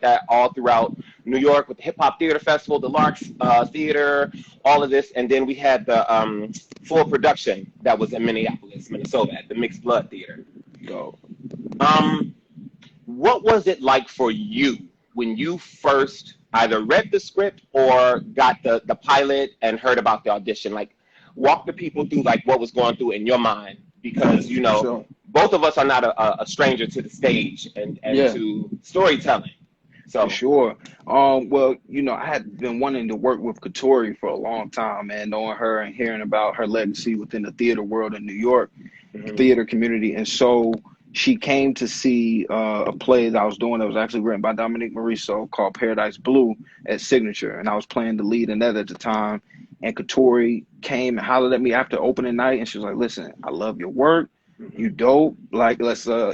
that all throughout New York with the Hip Hop Theater Festival, the Larks Theater, all of this. And then we had the full production that was in Minneapolis, Minnesota at the Mixed Blood Theater. Go. What was it like for you when you first either read the script or got the pilot and heard about the audition? Like, walk the people through like what was going through in your mind, because Sure. both of us are not a stranger to the stage and Yeah. to storytelling. So For sure. Well, I had been wanting to work with Katori for a long time, man, knowing her and hearing about her legacy within the theater world in New York, theater community. And so she came to see a play that I was doing that was actually written by Dominique Morisseau called Paradise Blue at Signature. And I was playing the lead in that at the time. And Katori came and hollered at me after opening night, and she was like, "Listen, I love your work. You dope. Like, let's try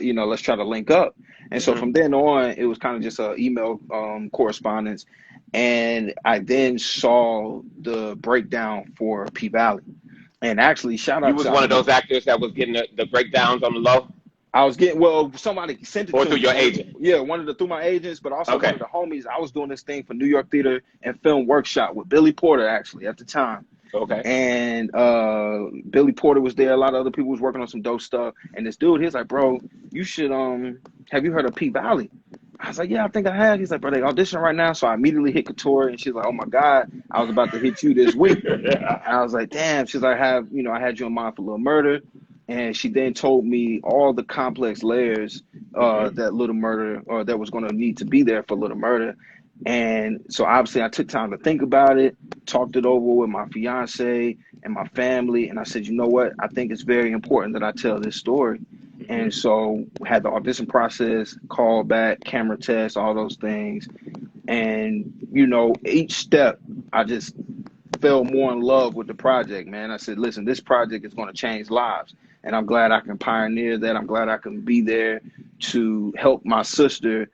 to link up." And so from then on, it was kind of just a email correspondence. And I then saw the breakdown for P Valley. And actually, shout out you was to one of those actors that was getting the breakdowns on the low, I was getting, somebody sent it or to through me. your agent? Yeah, through my agents, but also Okay. one of the homies. I was doing this thing for New York Theater and Film Workshop with Billy Porter, actually, at the time. Okay. And Billy Porter was there. A lot of other people was working on some dope stuff. And this dude, he's like, "Bro, you should have you heard of P Valley?" I was like, "Yeah, I think I have." He's like, "Bro, they auditioning right now." So I immediately hit Couture, and she's like, "Oh my God, I was about to hit you this week." And I was like, "Damn." She's like, I had you in mind for Little Murder." And she then told me all the complex layers that Little Murder, or that was going to need to be there for Little Murder. And so obviously I took time to think about it, talked it over with my fiance and my family. And I said, you know what? I think it's very important that I tell this story. And so we had the audition process, call back, camera test, all those things. And, each step, I just fell more in love with the project, man. I said, listen, this project is going to change lives. And I'm glad I can pioneer that. I'm glad I can be there to help my sister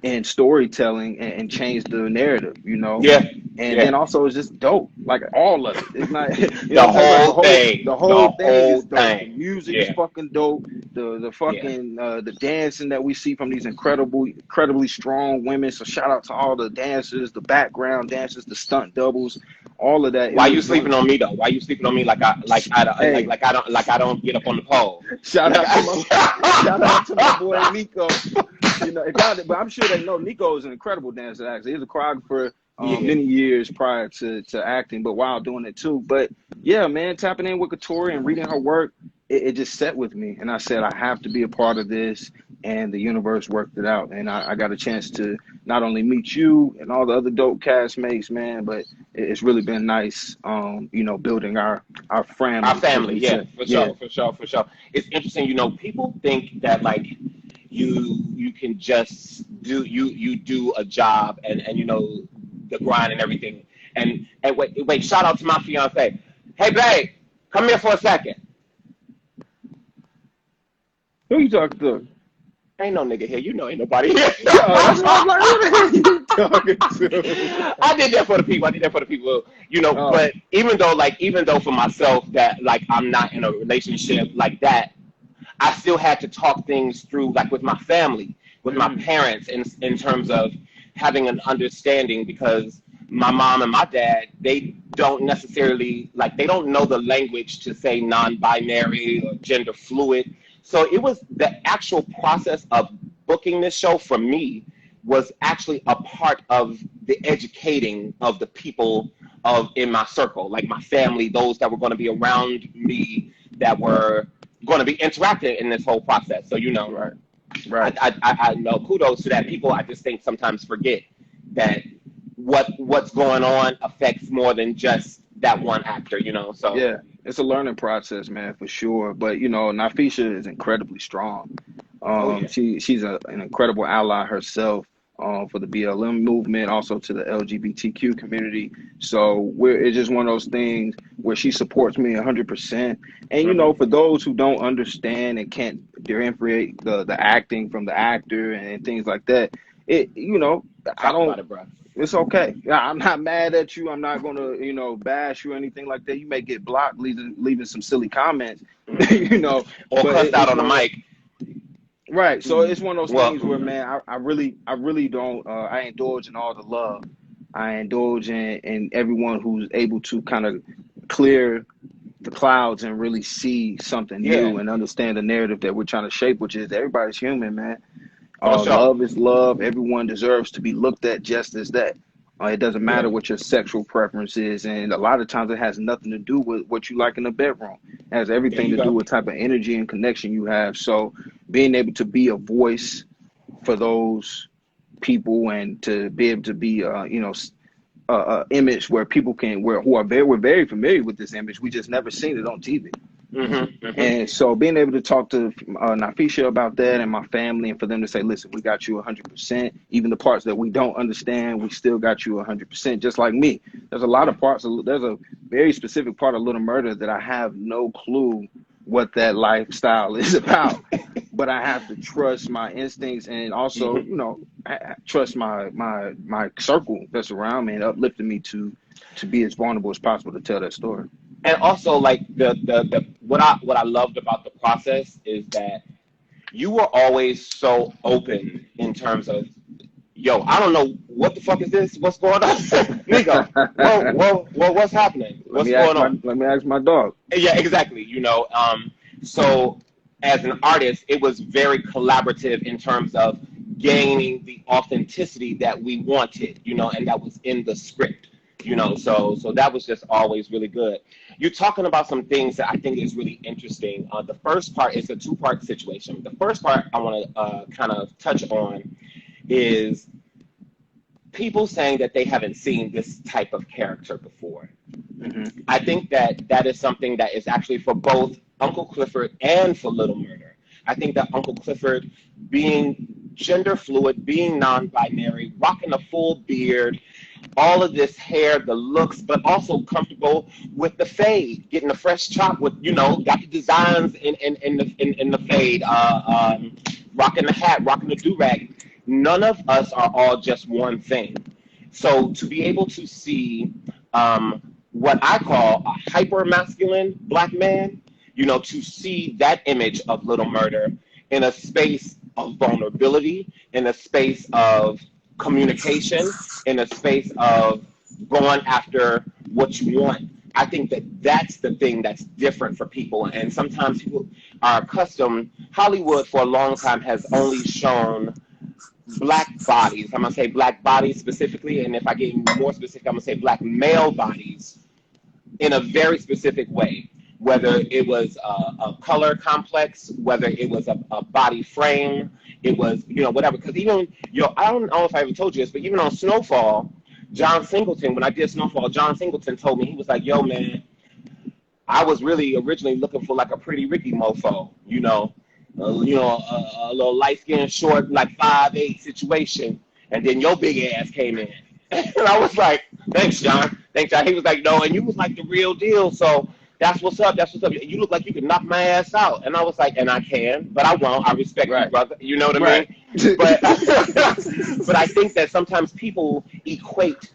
in storytelling and change the narrative, Yeah. And then also it's just dope, like all of it. It's not, The whole thing. The whole thing is dope. thing. The music Yeah. is fucking dope. The fucking the dancing that we see from these incredibly strong women. So shout out to all the dancers, the background dancers, the stunt doubles, all of that. Why you sleeping on me though? Why you sleeping on me like Hey. I don't get up on the pole? Shout out to my boy Nicco. But I'm sure they know Nicco is an incredible dancer. Actually, he's a choreographer many years prior to acting, but while doing it too. But yeah, man, tapping in with Katori and reading her work, it just set with me, and I said I have to be a part of this. And the universe worked it out, and I got a chance to not only meet you and all the other dope castmates, man, but it's really been nice, building our family. Our family, yeah, for sure. It's interesting, people think that like you can just do a job and the grind and everything. And wait, shout out to my fiance. Hey babe, come here for a second. Who you talking to? Ain't no nigga here. Ain't nobody here. That's what I'm like, who the hell you talking to? I did that for the people. But even though for myself that like I'm not in a relationship like that, I still had to talk things through like with my family, with my parents in terms of having an understanding, because my mom and my dad, they don't necessarily they don't know the language to say non-binary or gender fluid. So it was the actual process of booking this show for me was actually a part of the educating of the people in my circle, like my family, those that were going to be around me, that were going to be interacting in this whole process. So right. I know, kudos to that. People, I just think sometimes forget that what's going on affects more than just that one actor. So yeah. It's a learning process, man, for sure. But, Nafisha is incredibly strong. She's an incredible ally herself for the BLM movement, also to the LGBTQ community. So it's just one of those things where she supports me 100%. And, for those who don't understand and can't differentiate the acting from the actor and things like that, I don't. about it, bro. It's okay. I'm not mad at you. I'm not gonna, bash you or anything like that. You may get blocked, leaving some silly comments, or cussed out on the mic. Right. So it's one of those Well, things where, man, I really don't. I indulge in all the love. I indulge in everyone who's able to kind of clear the clouds and really see something yeah, new and understand the narrative that we're trying to shape, which is everybody's human, man. for sure. Love is love. Everyone deserves to be looked at just as that. It doesn't Yeah, matter what your sexual preference is, and a lot of times it has nothing to do with what you like in the bedroom. It has there everything you to do go. with type of energy and connection you have. So being able to be a voice for those people and to be able to be, image where people can, we're very familiar with this image. We just never seen it on TV. Hmm. And so being able to talk to Nafisha about that and my family, and for them to say, listen, we got you 100%. Even the parts that we don't understand, we still got you 100%, just like me. There's a lot of parts. There's a very specific part of Little Murder that I have no clue what that lifestyle is about. But I have to trust my instincts and also, Hmm. trust my circle that's around me and uplifting me to be as vulnerable as possible to tell that story. And also, like the what I loved about the process is that you were always so open in terms of, yo, I don't know what the fuck is this? What's going on, Nico? Whoa, what's happening? What's going on? Let me ask my dog. Yeah, exactly. So as an artist, it was very collaborative in terms of gaining the authenticity that we wanted, and that was in the script, so that was just always really good. You're talking about some things that I think is really interesting. The first part is a two-part situation. The first part I want to kind of touch on is people saying that they haven't seen this type of character before. Mm-hmm. I think that that is something that is actually for both Uncle Clifford and for Little Murder. I think that Uncle Clifford, being gender fluid, being non-binary, rocking a full beard, all of this hair, the looks, but also comfortable with the fade, getting a fresh chop with, got the designs in the fade, rocking the hat, rocking the do-rag. None of us are all just one thing. So to be able to see what I call a hyper masculine black man, to see that image of Little Murder in a space of vulnerability, in a space of communication, in a space of going after what you want. I think that that's the thing that's different for people. And sometimes people are accustomed, Hollywood for a long time has only shown black bodies. I'm going to say black bodies specifically. And if I get more specific, I'm going to say black male bodies in a very specific way, whether it was a color complex, whether it was a body frame, it was, whatever. Because even, I don't know if I ever told you this, but even on Snowfall, John Singleton, when I did Snowfall, John Singleton told me, he was like, yo, man, I was really originally looking for like a Pretty Ricky mofo, a little light-skinned, short, like 5'8" situation. And then your big ass came in. And I was like, thanks, John. Thanks, John. He was like, no, and you was like the real deal. So that's what's up. That's what's up. You look like you can knock my ass out. And I was like, and I can, but I won't. I respect you, Right. brother. You know what I Right. mean? But, but I think that sometimes people equate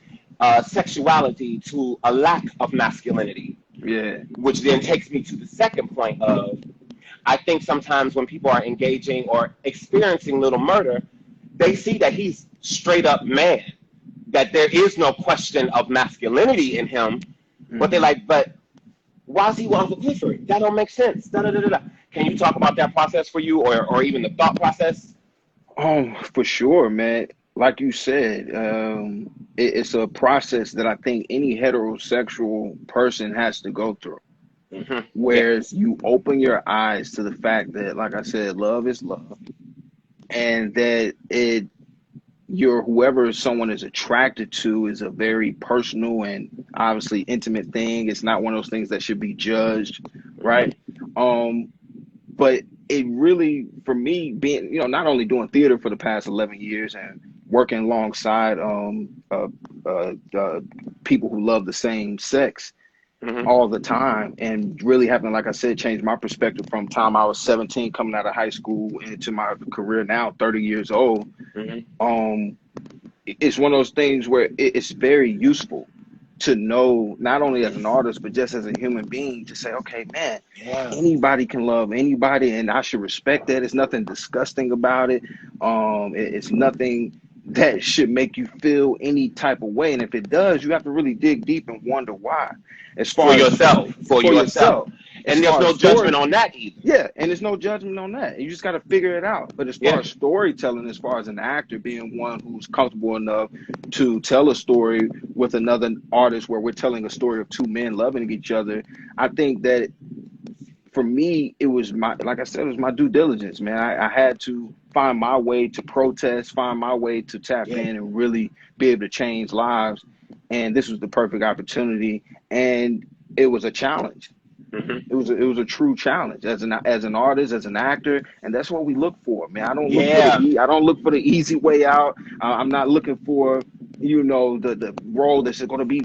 sexuality to a lack of masculinity. Yeah. Which then takes me to the second point of, I think sometimes when people are engaging or experiencing Little Murder, they see that he's straight up man, that there is no question of masculinity in him, but they're like, but why is he with Uncle Clifford? That don't make sense. Da, da, da, da, da. Can you talk about that process for you, or even the thought process? Oh, for sure, man. Like you said, it's a process that I think any heterosexual person has to go through. Mm-hmm. Yeah. Whereas you open your eyes to the fact that, like I said, love is love, and that whoever someone is attracted to is a very personal and obviously intimate thing. It's not one of those things that should be judged, right? But it really, for me, being, not only doing theater for the past 11 years and working alongside people who love the same sex all the time, and really having, like I said, changed my perspective from time I was 17 coming out of high school into my career now, 30 years old. It's one of those things where it's very useful to know, not only as an artist, but just as a human being, to say, okay, man, Yeah. anybody can love anybody, and I should respect that. It's nothing disgusting about it. It's nothing that should make you feel any type of way. And if it does, you have to really dig deep and wonder why. As For far as yourself. For yourself. as And there's far no as story, judgment on that either. yeah, and there's no judgment on that. You just got to figure it out. But as far as storytelling, as far as an actor being one who's comfortable enough to tell a story with another artist where we're telling a story of two men loving each other, I think that for me, it was like I said, it was my due diligence, man. I had to find my way to protest, find my way to tap in and really be able to change lives. And this was the perfect opportunity. And it was a challenge. It was a true challenge as an artist, as an actor, and that's what we look for, man. I don't look for the easy way out. I'm not looking for, the role that's going to be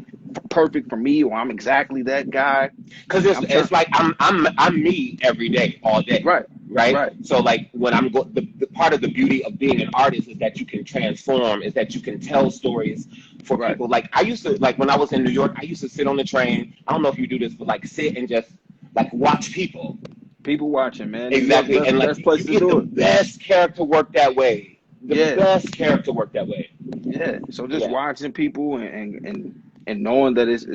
perfect for me, or I'm exactly that guy. Because it's like I'm me every day, all day. Right. So like when the part of the beauty of being an artist is that you can transform, is that you can tell stories for people. Like I used to, like when I was in New York, I used to sit on the train. I don't know if you do this, but like sit and just like watch people. People watching, man. Exactly. And like you get the best character work that way. Best character work that way. Yeah. So just watching people and knowing that it's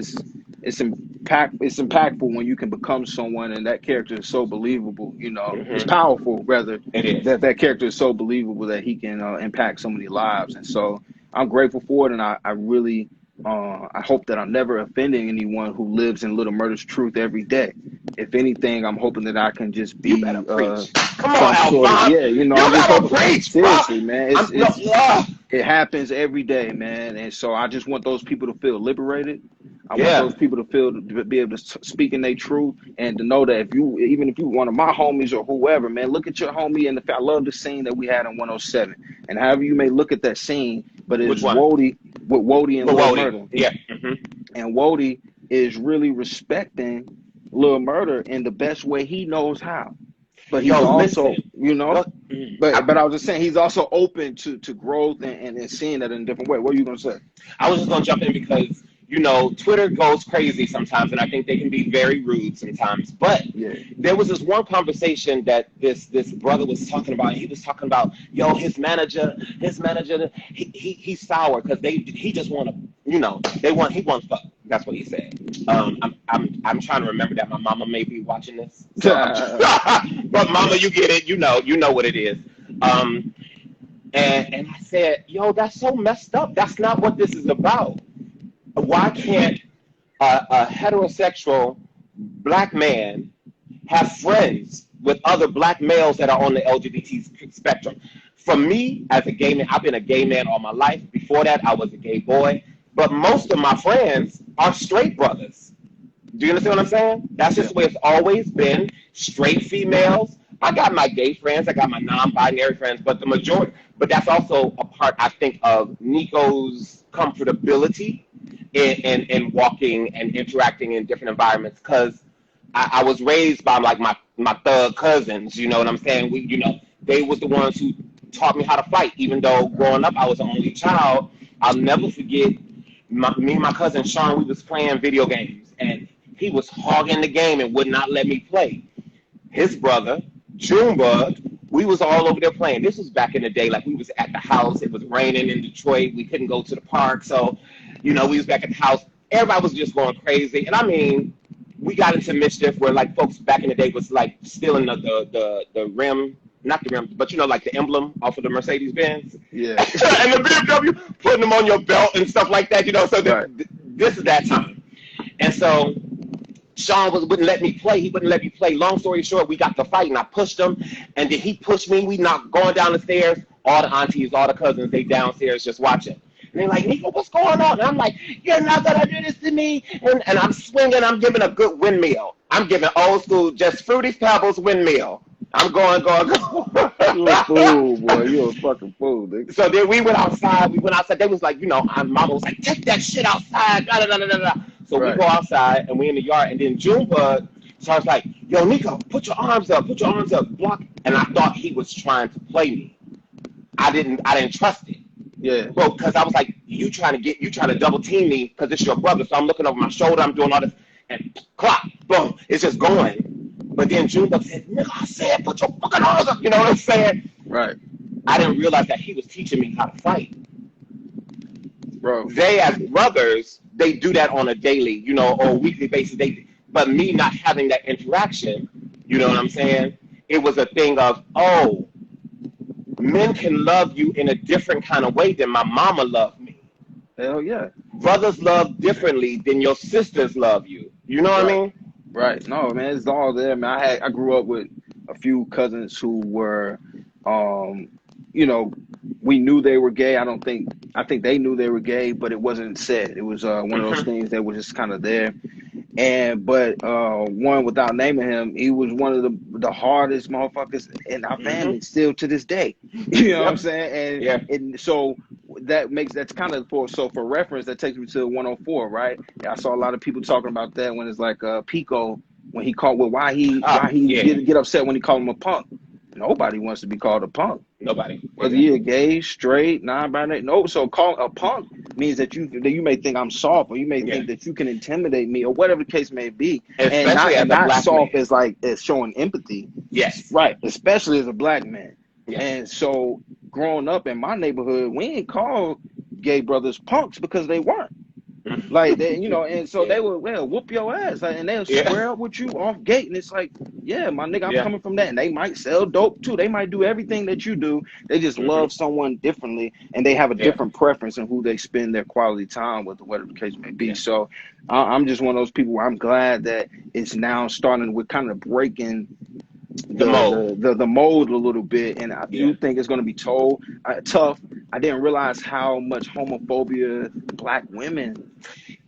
impactful when you can become someone and that character is so believable, it's powerful rather that character is so believable that he can impact so many lives. And so I'm grateful for it, and I really I hope that I'm never offending anyone who lives in Little Murda's truth every day. If anything, I'm hoping that I can just be come on, Alphonse. I'm just hoping. Seriously, man, it happens every day, man, and so I just want those people to feel liberated. I want those people to be able to speak in their truth, and to know that even if you one of my homies or whoever, man, look at your homie. And I love the scene that we had in 107, and however you may look at that scene, but it's Wody and Lil Murda. Yeah. And Wody is really respecting Lil Murda in the best way he knows how. But he's also, but I was just saying, he's also open to growth and seeing that in a different way. What are you going to say? I was just going to jump in because, Twitter goes crazy sometimes, and I think they can be very rude sometimes. But there was this one conversation that this brother was talking about. He was talking about, his manager, he's sour because he just want to, he wants fuck. That's what he said. I'm trying to remember that. My mama may be watching this, so but mama, you get it. You know what it is. And I said, that's so messed up. That's not what this is about. Why can't a heterosexual black man have friends with other black males that are on the LGBT spectrum? For me, as a gay man, I've been a gay man all my life. Before that, I was a gay boy. But most of my friends are straight brothers. Do you understand what I'm saying? That's just the way it's always been. Straight females. I got my gay friends. I got my non-binary friends. But that's also a part, I think, of Nicco's comfortability in walking and interacting in different environments, because I was raised by like my thug cousins, you know what I'm saying? They was the ones who taught me how to fight, even though growing up I was the only child. I'll never forget me and my cousin Sean, we was playing video games, and he was hogging the game and would not let me play. His brother, Junebug, we was all over there playing. This was back in the day, like we was at the house. It was raining in Detroit. We couldn't go to the park, so we was back at the house. Everybody was just going crazy. And I mean, we got into mischief where like folks back in the day was like stealing the rim, not the rim, but like the emblem off of the Mercedes Benz. Yeah. And the BMW, putting them on your belt and stuff like that, so this is that time. And so Sean wouldn't let me play. He wouldn't let me play. Long story short, we got to fight, and I pushed him, and then he pushed me. We knocked going down the stairs. All the aunties, all the cousins, they downstairs just watching. And they're like, Nicco, what's going on? And I'm like, you're not going to do this to me. And I'm swinging. I'm giving a good windmill. I'm giving old school, just Fruity Pebbles windmill. I'm going. You a fool, boy. You a fucking fool, nigga. So then we went outside. They was like, my mama was like, take that shit outside. Da, da, da, da, da. So we go outside, and we in the yard. And then Junebug starts like, yo, Nicco, put your arms up. Put your arms up. Block. And I thought he was trying to play me. I didn't trust it. Yeah. Bro, because I was like, you trying to double team me because it's your brother. So I'm looking over my shoulder, I'm doing all this, and clock, boom, it's just going. But then Junebug said, nigga, I said, put your fucking arms up. You know what I'm saying? Right. I didn't realize that he was teaching me how to fight. Bro. They, as brothers, they do that on a daily, or weekly basis. But me not having that interaction, you know what I'm saying? It was a thing of, oh, men can love you in a different kind of way than my mama loved me. Hell yeah. Brothers love differently than your sisters love you. You know what I Right. mean? Right. No, man, it's all there, man. I grew up with a few cousins who were, um, we knew they were gay. I think they knew they were gay, but it wasn't said. It was one of those things that was just kind of there. But one, without naming him, he was one of the hardest motherfuckers in our family still to this day. You know what I'm saying? And so that's kind of for reference, that takes me to 104, right? I saw a lot of people talking about that when it's like Pico, when he called, well, why he get upset when he called him a punk. Nobody wants to be called a punk. Nobody. Whether you're gay, straight, non-binary, no. So call a punk means that you may think I'm soft, or you may think that you can intimidate me, or whatever the case may be, Especially and not soft man. as showing empathy. Yes. Right. Especially as a black man. Yes. And so growing up in my neighborhood, we ain't called gay brothers punks because they weren't. Like they, and so they would whoop your ass, and they'll square up with you off gate, and it's like, yeah, my nigga, I'm coming from that, and they might sell dope too. They might do everything that you do. They just love someone differently, and they have a different preference in who they spend their quality time with, or whatever the case may be. So I'm just one of those people where I'm glad that it's now starting with kind of breaking the mold a little bit, and I do think it's going to be tough. I didn't realize how much homophobia black women.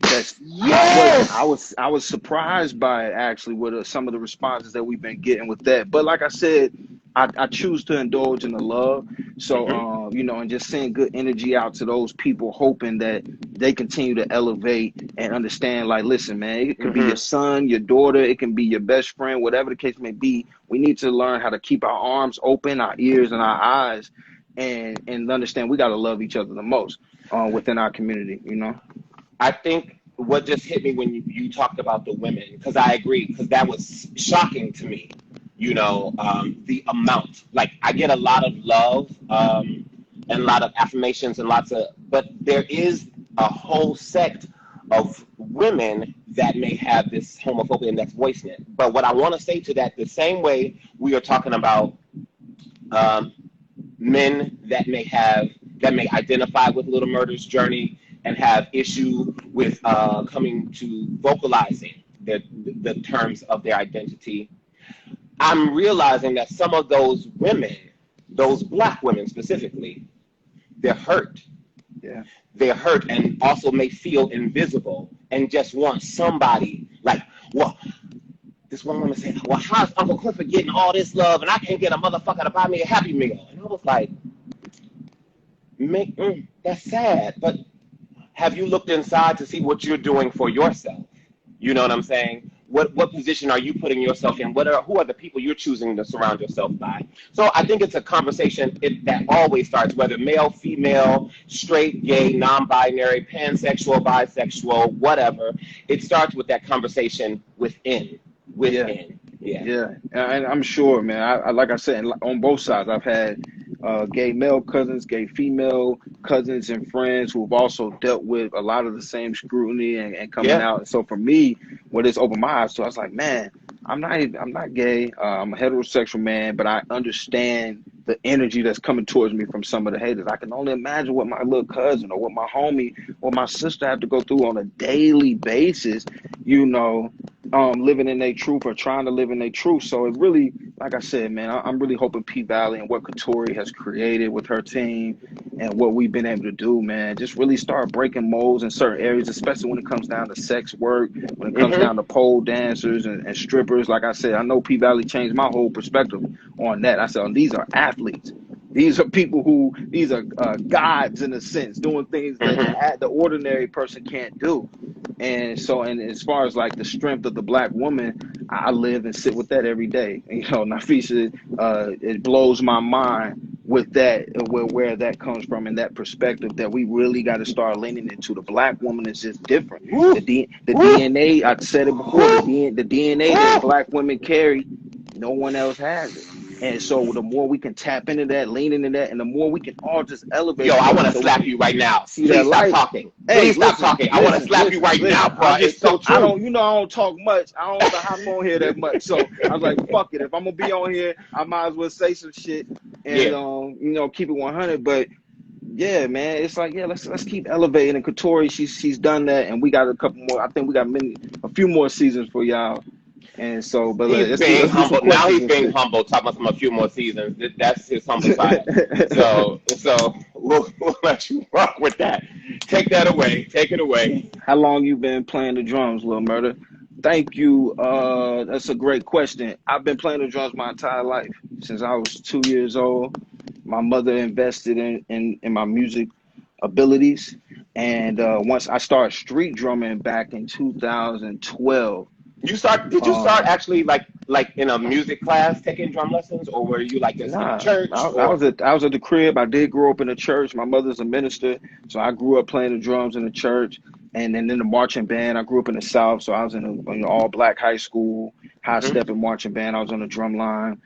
I was surprised by it, actually, with some of the responses that we've been getting with that. But like I said, I choose to indulge in the love. So and just send good energy out to those people, hoping that they continue to elevate and understand. Like, listen, man, it could be your son, your daughter, it can be your best friend, whatever the case may be. We need to learn how to keep our arms open, our ears and our eyes, and understand we got to love each other the most within our community. I think what just hit me when you talked about the women, because I agree, because that was shocking to me. The amount. Like, I get a lot of love and a lot of affirmations and but there is a whole sect of women that may have this homophobia and that's voicing it. But what I want to say to that, the same way we are talking about men that may identify with Little Murda's journey and have issue with coming to vocalizing the terms of their identity, I'm realizing that some of those women, those black women specifically, they're hurt. Yeah. They're hurt and also may feel invisible and just want somebody like, well, this one woman said, well, how's Uncle Clifford getting all this love and I can't get a motherfucker to buy me a Happy Meal? And I was like, that's sad, but have you looked inside to see what you're doing for yourself? You know what I'm saying? What position are you putting yourself in? Who are the people you're choosing to surround yourself by? So I think it's a conversation that always starts, whether male, female, straight, gay, non-binary, pansexual, bisexual, whatever. It starts with that conversation within. Yeah, and I'm sure, man. I like I said, on both sides, I've had gay male cousins, gay female cousins, and friends who've also dealt with a lot of the same scrutiny and coming out. And so for me, what it's opened my eyes to, I was like, man, I'm not gay. I'm a heterosexual man, but I understand the energy that's coming towards me from some of the haters. I can only imagine what my little cousin or what my homie or my sister have to go through on a daily basis, living in their truth or trying to live in their truth. So it really, like I said, man, I'm really hoping P Valley and what Katori has created with her team and what we've been able to do, man, just really start breaking molds in certain areas, especially when it comes down to sex work, when it comes down to pole dancers and strippers. Like I said, I know P Valley changed my whole perspective on that. I said, these are athletes. These are people these are gods in a sense, doing things that the ordinary person can't do. And so, and as far as like the strength of the black woman, I live and sit with that every day. Nafisa, it blows my mind with that, where that comes from, and that perspective that we really got to start leaning into. The black woman is just different. Woo, The woo, DNA, I said it before, woo, the DNA that woo. black women carry, no one else has it. And so the more we can tap into that, lean into that, and the more we can all just elevate Yo, I so, want to so we slap can you right now. see that Please stop light. talking. Hey, Please stop talking. I want to slap you right now, bro. I'm It's just so I true. don't, I don't talk much. I don't even hop on here that much. So I was like, fuck it. If I'm gonna be on here, I might as well say some shit and Yeah. keep it 100. But yeah, man, it's like, yeah, let's keep elevating. And Katori, she's done that, and we got a couple more. I think we got a few more seasons for y'all. And so, but He's being let's do some humble. Now questions he's and being shit. humble, talking about some a few more seasons. That's his humble side. So we'll let you rock with that. Take that away. Take it away. How long you been playing the drums, Lil Murda? Thank you. That's a great question. I've been playing the drums my entire life since I was 2 years old. My mother invested in my music abilities, and once I started street drumming back in 2012. Did you start actually like in a music class taking drum lessons, or were you like just in a Nah, church I or was at the crib. I did grow up in a church. My mother's a minister, so I grew up playing the drums in the church, and then in the marching band. I grew up in the South, so I was in an all black high school, high Mhm. stepping marching band. I was on the drum line,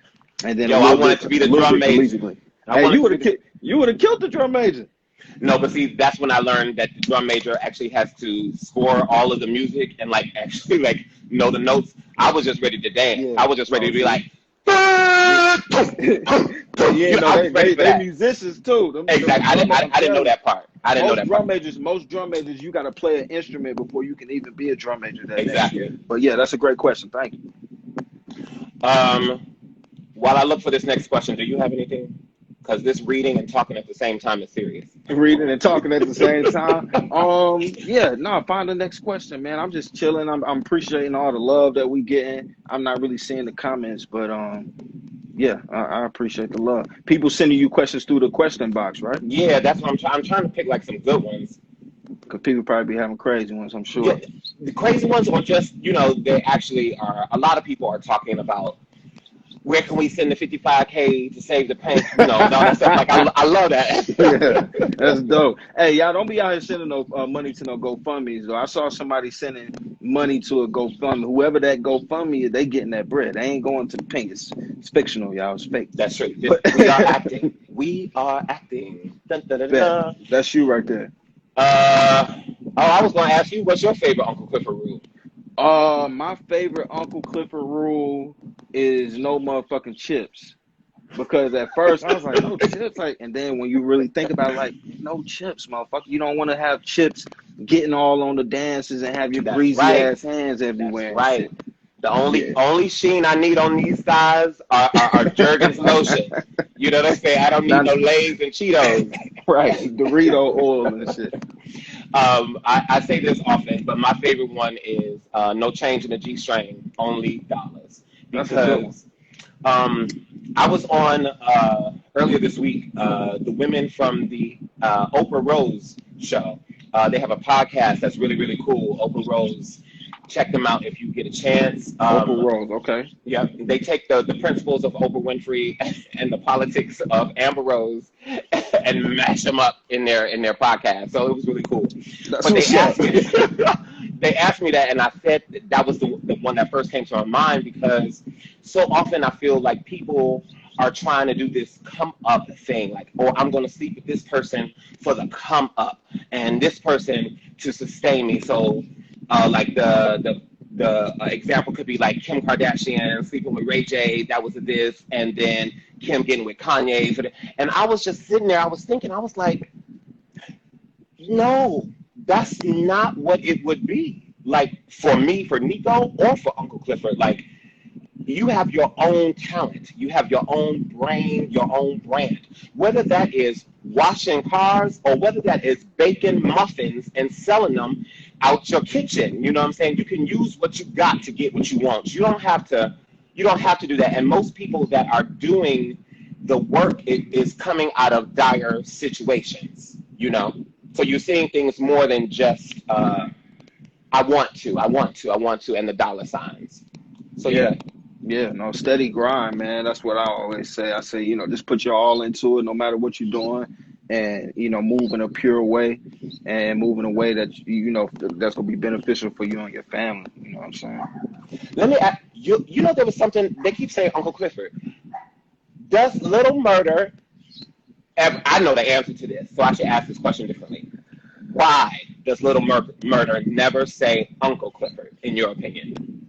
and then Yo, I wanted to be the drum major. collegiately. I Hey, wanted to be the you would have killed the drum major. No, but see, that's when I learned that the drum major actually has to score all of the music and like actually like know the notes. I was just ready to dance. Yeah. I was just ready to be like, But yeah, no, I was ready for they that. musicians too. Exactly. I didn't know that part. I didn't know that part. Most drum majors, you got to play an instrument before you can even be a drum major that next year. Exactly. But yeah, that's a great question. Thank you. While I look for this next question, do you have anything? Because this reading and talking at the same time is serious. Reading and talking at the same time. Yeah, no, find the next question, man. I'm just chilling. I'm appreciating all the love that we getting. I'm not really seeing the comments, but yeah, I appreciate the love. People sending you questions through the question box, right? Yeah, that's what I'm trying to pick like some good ones. Because people probably be having crazy ones, I'm sure. Yeah, the crazy ones, or just they actually are. A lot of people are talking about where can we send the 55K to save the paint, and all that stuff. Like I love that. Yeah, that's dope. Hey, y'all don't be out here sending no money to no GoFundMe's though. I saw somebody sending money to a GoFundMe. Whoever that GoFundMe is, they getting that bread. They ain't going to the pink. It's fictional, y'all. It's fake. That's true. We are acting. We are acting. Dun, dun, dun, dun. That's you right there. I was going to ask you, what's your favorite Uncle Clifford rule? My favorite Uncle Clifford rule is no motherfucking chips. Because at first I was like, no chips, and then when you really think about it, like, no chips, motherfucker. You don't want to have chips getting all on the dances and have your greasy ass hands everywhere. That's right. The only sheen I need on these thighs are Jergens lotion. You know what I'm saying? I don't need no Lay's and Cheetos. Right, Dorito oil and shit. I say this often, but my favorite one is no change in the G-string, only dollars. Because I was on earlier this week, the women from the Oprah Rose show. They have a podcast that's really, really cool, Oprah Rose. Check them out if you get a chance. Oprah Rose, okay. Yeah, they take the principles of Oprah Winfrey and the politics of Amber Rose and mash them up in their podcast. So it was really cool. But they asked me that, and I said that was the one that first came to my mind, because so often I feel like people are trying to do this come up thing, like, oh, I'm going to sleep with this person for the come up, and this person to sustain me. So, like the example could be like Kim Kardashian sleeping with Ray J, that was this, and then Kim getting with Kanye. And I was just sitting there, I was thinking, I was like, no, that's not what it would be. Like, for me, for Nicco, or for Uncle Clifford, like, you have your own talent. You have your own brain, your own brand. Whether that is washing cars or whether that is baking muffins and selling them out your kitchen. You know what I'm saying? You can use what you got to get what you want. You don't have to do that. And most people that are doing the work is coming out of dire situations, So you're seeing things more than just I want to, and the dollar signs. So yeah. Yeah, no, steady grind, man. That's what I always say. I say, just put your all into it, no matter what you're doing, and move in a pure way, and move in a way that that's gonna be beneficial for you and your family. You know what I'm saying? Let me ask you. You know, there was something they keep saying, Uncle Clifford. Does Little Murder ever? I know the answer to this, so I should ask this question differently. Why does Murder never say Uncle Clifford, in your opinion?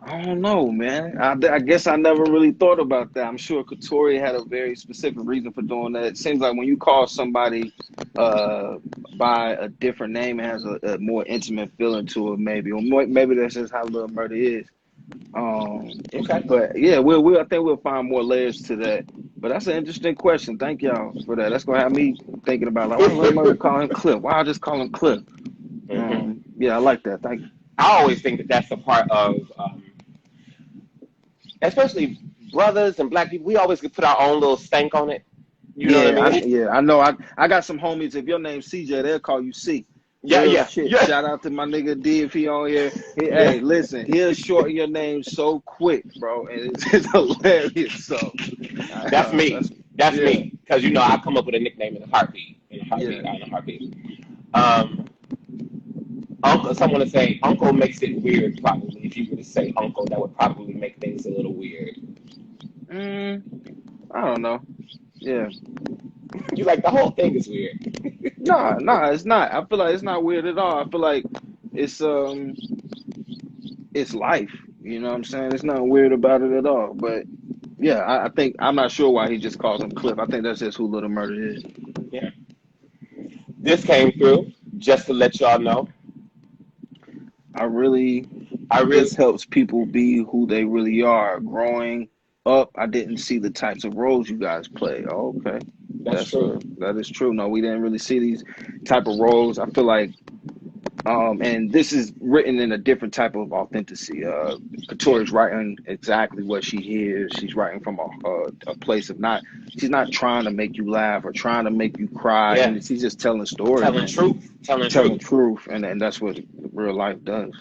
I don't know, man. I guess I never really thought about that. I'm sure Katori had a very specific reason for doing that. It seems like when you call somebody uh, by a different name, it has a more intimate feeling to it, maybe. Or maybe that's just how Little Murder is. Okay. But yeah, I think we'll find more layers to that. But that's an interesting question. Thank y'all for that. That's gonna have me thinking about, like, why Little Murder call him Cliff? Why I just call him Cliff? Yeah, I like that. Thank you. I always think that that's a part of, especially brothers and black people. We always could put our own little stank on it. You know what I mean? I know. I got some homies. If your name's CJ, they'll call you C. Yeah. Shout out to my nigga D if he on here. Hey, listen, he'll shorten your name so quick, bro, and it's hilarious. So that's me. That's me. Because I come up with a nickname in a heartbeat. Uncle. Someone to say Uncle makes it weird. Probably, if you were to say Uncle, that would probably make things a little weird. I don't know. Yeah. You like the whole thing is weird. No, it's not. I feel like it's not weird at all. I feel like it's life. You know what I'm saying? It's nothing weird about it at all. But yeah, I think I'm not sure why he just calls him Cliff. I think that's just who Little Murder is. Yeah. This came through just to let y'all know. This helps people be who they really are. Growing up, I didn't see the types of roles you guys play. Oh, okay. That's true. That is true. No, we didn't really see these type of roles. I feel like, and this is written in a different type of authenticity. Katori's writing exactly what she hears. She's writing from a place of she's not trying to make you laugh or trying to make you cry. Yeah. And she's just telling stories. Telling truth. And that's what real life does.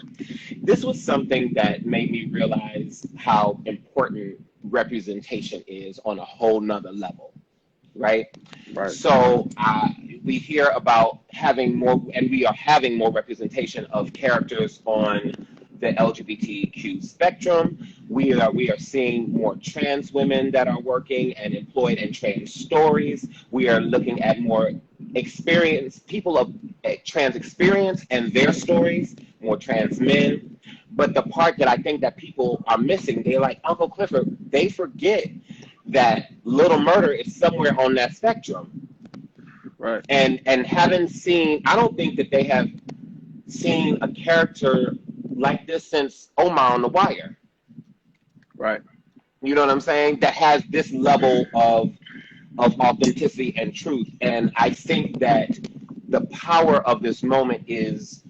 This was something that made me realize how important representation is on a whole nother level. Right. So we hear about having more, and we are having more representation of characters on the LGBTQ spectrum. We are seeing more trans women that are working and employed in trans stories. We are looking at more people of trans experience and their stories, more trans men. But the part that I think that people are missing, they're like, Uncle Clifford, they forget that Little Murder is somewhere on that spectrum. Right. And having seen, I don't think that they have seen a character like this since Omar on The Wire. Right. You know what I'm saying? That has this level of authenticity and truth. And I think that the power of this moment is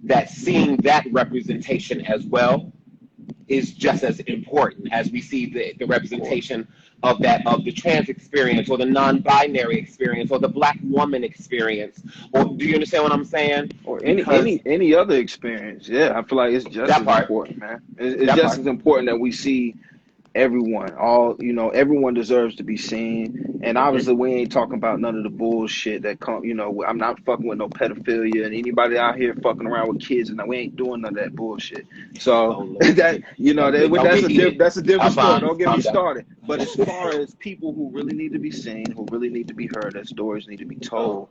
that seeing that representation as well is just as important as we see the representation of the trans experience or the non-binary experience or the black woman experience. Or do you understand what I'm saying? Or any other experience. Yeah, I feel like it's just as important, man. It's just as important that we see everyone. Everyone deserves to be seen. And obviously we ain't talking about none of the bullshit that come, I'm not fucking with no pedophilia and anybody out here fucking around with kids, and we ain't doing none of that bullshit. So that's a different story. Don't get me started. But as far as people who really need to be seen, who really need to be heard, that stories need to be told,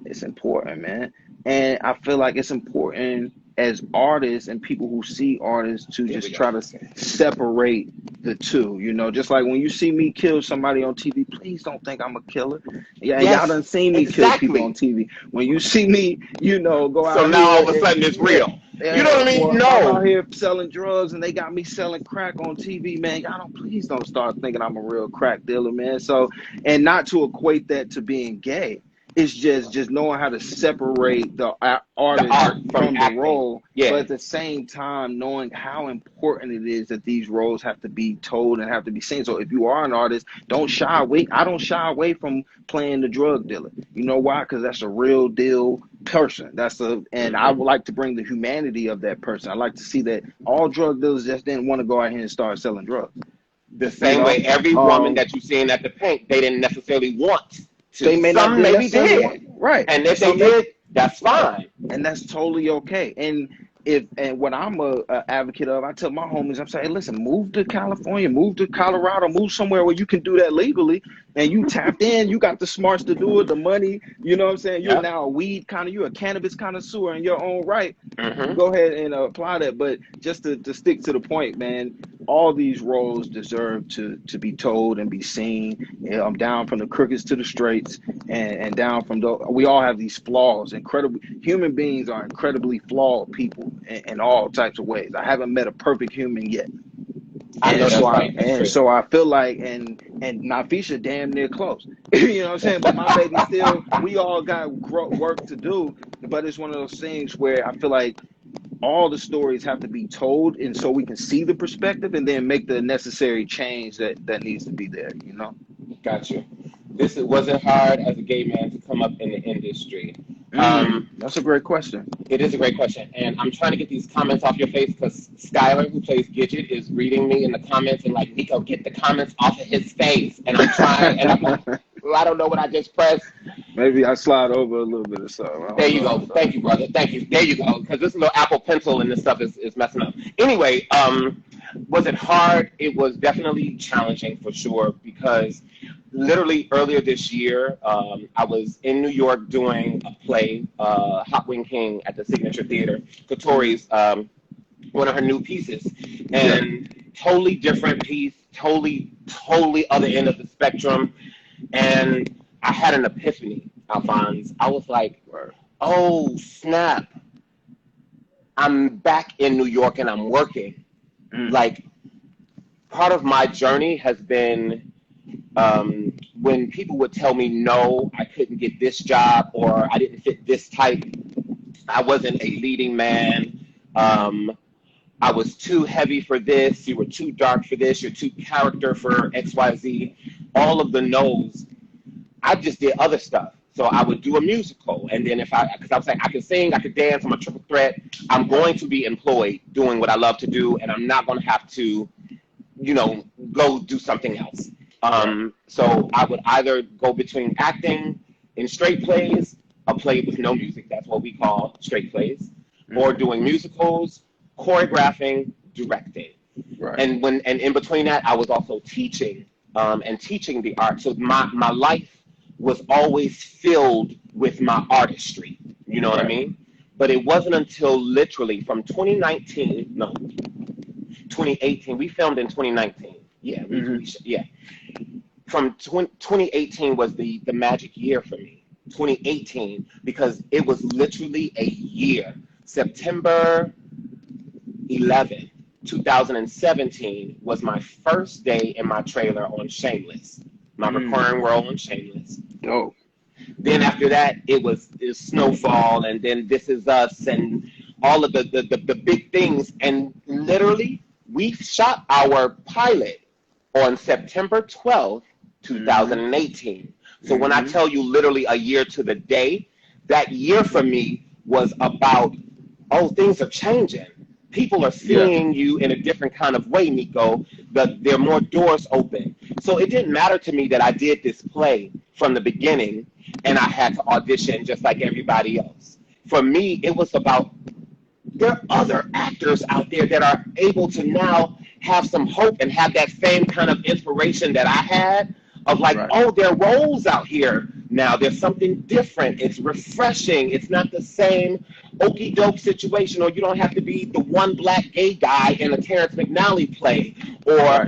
it's important, man. And I feel like it's important as artists and people who see artists to just try to separate the two, just like when you see me kill somebody on TV, please don't think I'm a killer. Yeah, yes, y'all done seen me kill people on TV. When you see me, go out. So now all of a sudden it's real. You know what I mean? No. I'm out here selling drugs and they got me selling crack on TV, man. Please don't start thinking I'm a real crack dealer, man. So, and not to equate that to being gay. It's just knowing how to separate the artist from the role, but at the same time knowing how important it is that these roles have to be told and have to be seen. So if you are an artist, don't shy away. I don't shy away from playing the drug dealer. You know why? Because that's a real deal person. And I would like to bring the humanity of that person. I like to see that all drug dealers just didn't want to go out here and start selling drugs. The same way every woman that you seen at the Pink, they didn't necessarily want to. They Some maybe did. Right. And if they did, that's fine. And that's totally okay. And what I'm a advocate of, I tell my homies, I'm saying, hey, listen, move to California, move to Colorado, move somewhere where you can do that legally, and you tapped in, you got the smarts to do it, the money, you know what I'm saying? You're now you're a cannabis connoisseur in your own right. Go ahead and apply that. But just to stick to the point, man, all these roles deserve to be told and be seen. I'm down from the crookeds to the straights, and down from we all have these flaws. Human beings are incredibly flawed people in all types of ways. I haven't met a perfect human yet. So I feel like, and Nafisha damn near close. You know what I'm saying? But my baby still, we all got work to do. But it's one of those things where I feel like all the stories have to be told, and so we can see the perspective and then make the necessary change that needs to be there, you know? Gotcha. Was it hard as a gay man to come up in the industry? That's a great question. It is a great question. And I'm trying to get these comments off your face because Skylar, who plays Gidget, is reading me in the comments and like, Nicco, get the comments off of his face. And I'm trying, and I'm like, well, I don't know what I just pressed. Maybe I slide over a little bit or so. There you go. Thank you, brother. Thank you. There you go. Because this little Apple Pencil and this stuff is messing up. Anyway, was it hard? It was definitely challenging for sure because literally earlier this year, I was in New York doing a play, Hot Wing King at the Signature Theater, Katori's one of her new pieces, and totally different piece, totally other end of the spectrum, and I had an epiphany, Alphonse. I was like, oh, snap. I'm back in New York and I'm working. Like, part of my journey has been when people would tell me, no, I couldn't get this job or I didn't fit this type. I wasn't a leading man. I was too heavy for this. You were too dark for this. You're too character for XYZ. All of the no's. I just did other stuff. So I would do a musical. And then because I was like, I can sing, I could dance, I'm a triple threat. I'm going to be employed doing what I love to do, and I'm not going to have to, go do something else. So I would either go between acting in straight plays, a play with no music, that's what we call straight plays, or doing musicals, choreographing, directing. Right. And in between that, I was also teaching and teaching the art. So my life was always filled with my artistry. You know what I mean? But it wasn't until literally from 2018, we filmed in 2019. Yeah, From 2018 was the magic year for me. 2018, because it was literally a year. September 11, 2017 was my first day in my trailer on Shameless. My recurring role on Shameless. Oh. Then after that, it was Snowfall, and then This Is Us, and all of the big things. And literally, we shot our pilot on September 12th, 2018. So when I tell you literally a year to the day, that year for me was about, things are changing. People are seeing you in a different kind of way, Nicco. There are more doors open. So it didn't matter to me that I did this play from the beginning and I had to audition just like everybody else. For me, it was about, there are other actors out there that are able to now have some hope and have that same kind of inspiration that I had of like, there are roles out here now. There's something different. It's refreshing. It's not the same okie doke situation, or you don't have to be the one black gay guy in a Terrence McNally play, or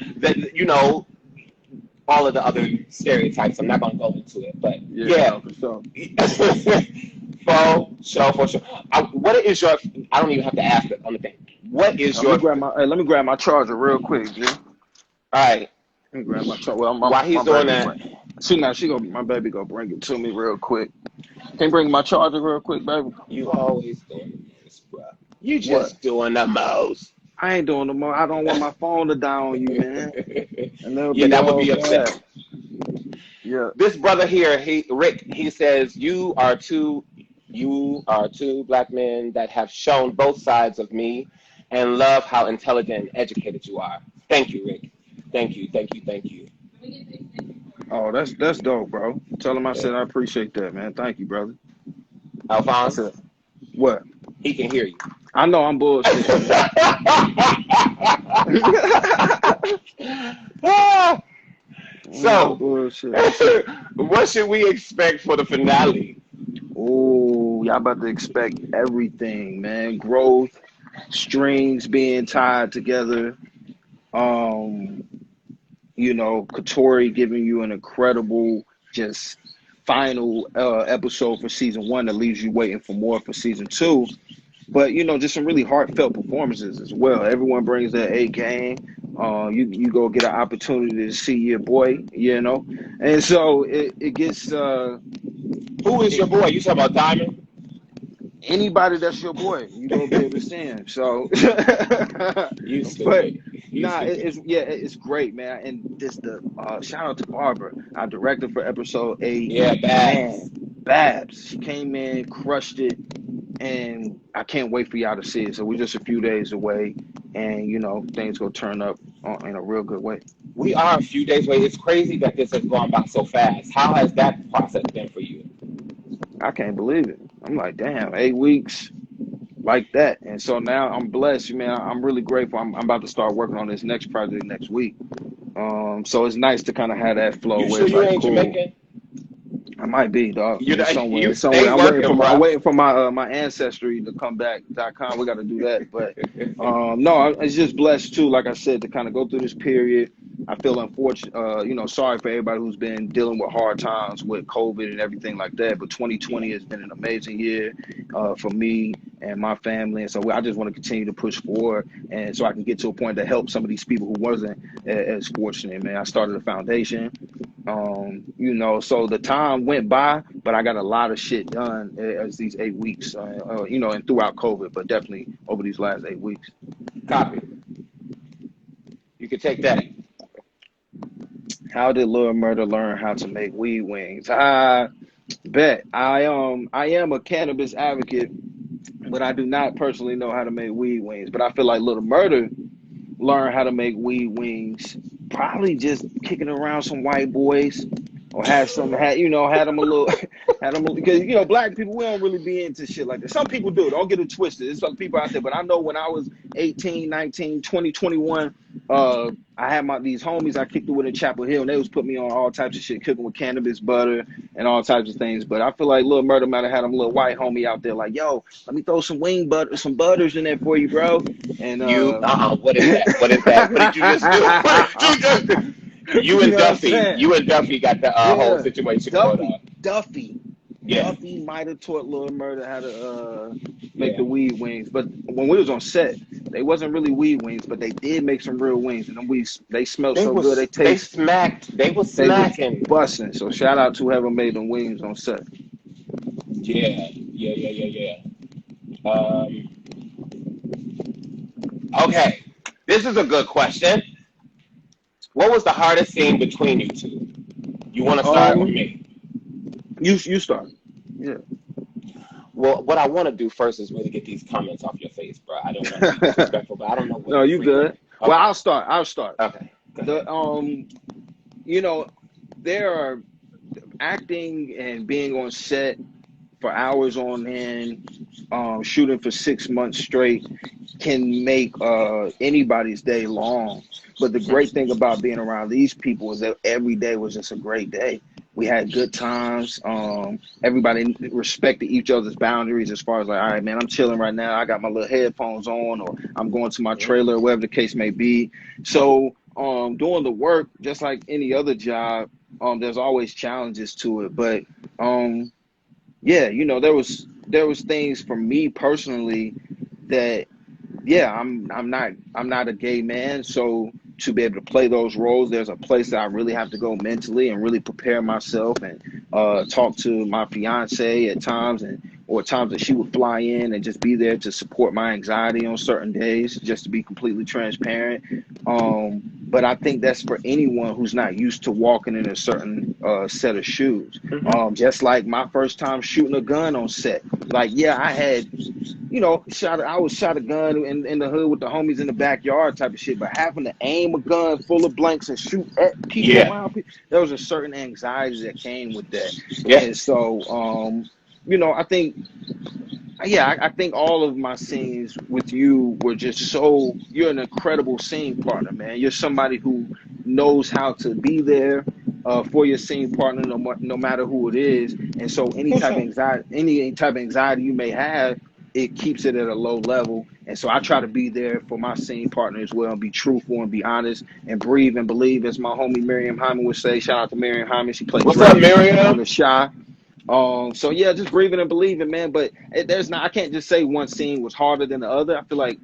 all of the other stereotypes. I'm not going to go into it, but for sure. What is your? I don't even have to ask it on the thing. What is your? Let me grab my charger real quick, G. All right. Let me grab my charger. Well, while he's doing that, my baby go bring it to me real quick. Can you bring my charger real quick, baby? You always doing this, bro. You just doing the most. I ain't doing the most. I don't want my phone to die on you, man. That would be upset. Yeah. This brother here, Rick, he says you are too You are two black men that have shown both sides of me and love how intelligent and educated you are. Thank you, Rick. Thank you, thank you, thank you. Oh, that's dope, bro. Tell him I said I appreciate that, man. Thank you, brother. I said Alphonse, what? he can hear you. I know I'm bullshitting, man. I'm So, bullshitting. what should we expect for the finale? Oh, y'all about to expect everything, man. Growth, strings being tied together. Um, Katori giving you an incredible, just final episode for season one that leaves you waiting for more for season two. But just some really heartfelt performances as well. Everyone brings their A game. You go get an opportunity to see your boy, and so it gets Who is your boy? You talking about Diamond? anybody that's your boy, you gonna be able to see him. So, You but stupid. You nah, stupid. it's great, man. And this the shout out to Barbara, our director for episode 8. Yeah, Man, Babs. Babs, she came in, crushed it, and I can't wait for y'all to see it. So we're just a few days away, and things gonna turn up in a real good way. We are a few days away. It's crazy that this has gone by so fast. How has that process been for you? I can't believe it. I'm like, damn, 8 weeks like that. And so now I'm blessed, man. I'm really grateful. I'm about to start working on this next project next week. So it's nice to kind of have that flow You where sure it's you like, ain't cool. Jamaican? I might be, dog. You know, It's somewhere. you It's somewhere. stay I'm waiting working, for my. I'm bro. waiting for my ancestry to come back.com. We got to do that. But no, it's just blessed too. Like I said, to kind of go through this period. I feel unfortunate. Sorry for everybody who's been dealing with hard times with COVID and everything like that. But Yeah. 2020 has been an amazing year for me and my family, and so I just want to continue to push forward, and so I can get to a point to help some of these people who wasn't as fortunate. Man, I started a foundation. So the time went by, but I got a lot of shit done as these 8 weeks, and throughout COVID, but definitely over these last 8 weeks. Copy. You can take that. How did Lil Murda learn how to make weed wings? I bet I am a cannabis advocate, but I do not personally know how to make weed wings. But I feel like Lil Murda learn how to make weed wings, probably just kicking around some white boys, or had them a little, because black people, we don't really be into shit like that. Some people do. Don't get it twisted. There's some people out there, but I know when I was 18, 19, 20, 21, I had these homies I kicked it with in Chapel Hill, and they was putting me on all types of shit, cooking with cannabis butter and all types of things. But I feel like Lil Murda might have had him a little white homie out there, like, yo, let me throw some some butters in there for you, bro. And What is that? What is that? What did you just do? What did you just do? You you and know what I'm Duffy, saying? you and Duffy got the whole Yeah, situation going Duffy, on. Duffy, Yeah, Duffy might have taught Lil Murda how to make yeah. the weed wings. But when we was on set, they wasn't really weed wings, but they did make some real wings, and they smelled so good. They were They was smacking. busting. So shout out to whoever made them wings on set. Yeah, yeah, yeah, yeah, yeah. Okay, this is a good question. What was the hardest scene between you two? You want to start with Um, me? you start. Yeah. Well, what I want to do first is really get these comments off your face, bro. I don't want to be disrespectful, but I don't know what No, you frequent. good. Well, Okay, I'll start. okay, go The ahead. you know, there are acting and being on set for hours on end, shooting for 6 months straight can make anybody's day long. But the great thing about being around these people is that every day was just a great day. We had good times. Everybody respected each other's boundaries as far as like, all right, man, I'm chilling right now. I got my little headphones on, or I'm going to my Mhm. trailer, whatever the case may be. So doing the work, just like any other job, there's always challenges to it. But yeah, there was things for me personally that, yeah, I'm not a gay man, so to be able to play those roles, there's a place that I really have to go mentally and really prepare myself, and talk to my fiance at times, or times that she would fly in and just be there to support my anxiety on certain days, just to be completely transparent. but I think that's for anyone who's not used to walking in a certain set of shoes. Just like my first time shooting a gun on set. Like, yeah, I had, I was shot a gun in the hood with the homies in the backyard type of shit, but having to aim a gun full of blanks and shoot at people around people, there was a certain anxiety that came with that. Yeah. And so, I think, I think all of my scenes with you were just you're an incredible scene partner, man. You're somebody who knows how to be there for your scene partner, no matter who it is. And so any type of anxiety you may have, it keeps it at a low level. And so I try to be there for my scene partner as well, and be truthful and be honest and breathe and believe, as my homie Miriam Hyman would say. Shout out to Miriam Hyman. She played What's up, Miriam? on The Shy. So yeah, just breathing and believing, man. But I can't just say one scene was harder than the other. I feel like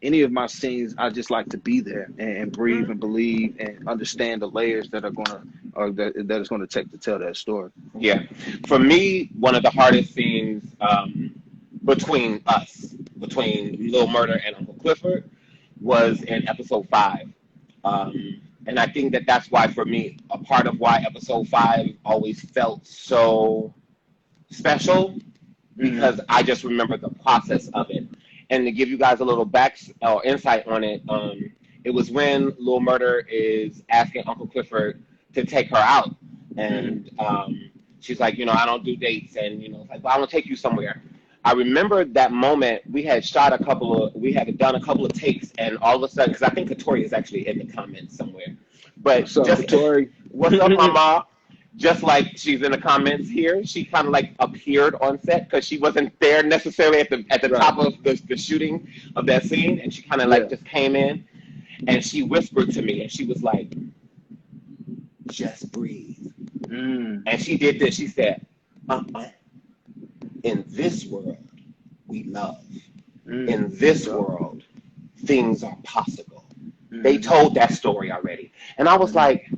any of my scenes, I just like to be there and breathe and believe and understand the layers that are that is gonna take to tell that story. Yeah, for me, one of the hardest scenes between Lil Murda and Uncle Clifford was in episode 5. And I think that's why, for me, a part of why episode 5 always felt so special, because I just remember the process of it. And to give you guys a little insight on it, it was when Lil Murda is asking Uncle Clifford to take her out. And she's like, I don't do dates. And, it's like, well, I want to take you somewhere. I remember that moment. We had done a couple of takes, and all of a sudden, because I think Katori is actually in the comments somewhere. But what's up, Katori? What's up, Mama? Just like she's in the comments here, she kind of like appeared on set because she wasn't there necessarily at the top of the shooting of that scene, and she kind of just came in, and she whispered to me, and she was like, "Just breathe." And she did this. She said, "In this world, we love. In this world, things are possible." They told that story already. And I was like,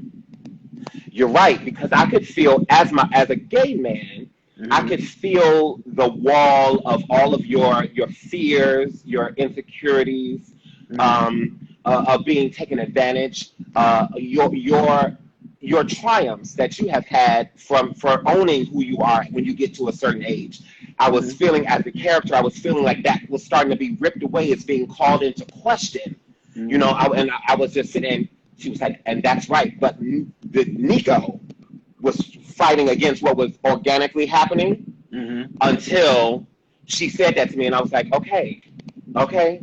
you're right, because I could feel, as a gay man, I could feel the wall of all of your fears, your insecurities, of being taken advantage, your triumphs that you have had for owning who you are when you get to a certain age. I was feeling, as the character, I was feeling like that was starting to be ripped away. It's being called into question. I was just sitting, and she was like, and that's right. But the Nicco was fighting against what was organically happening until she said that to me, and I was like, okay,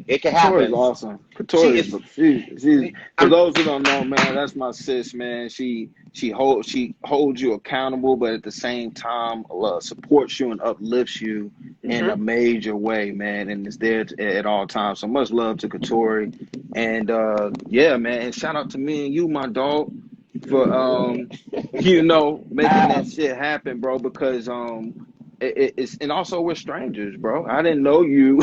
it can happen. Katori's awesome. Katori, for those who don't know, man, that's my sis, man. She holds you accountable, but at the same time supports you and uplifts you in a major way, man, and is there at all times. So much love to Katori, and yeah, man, and shout out to me and you, my dog, for making that shit happen, bro, because it's, and also we're strangers, bro. I didn't know you,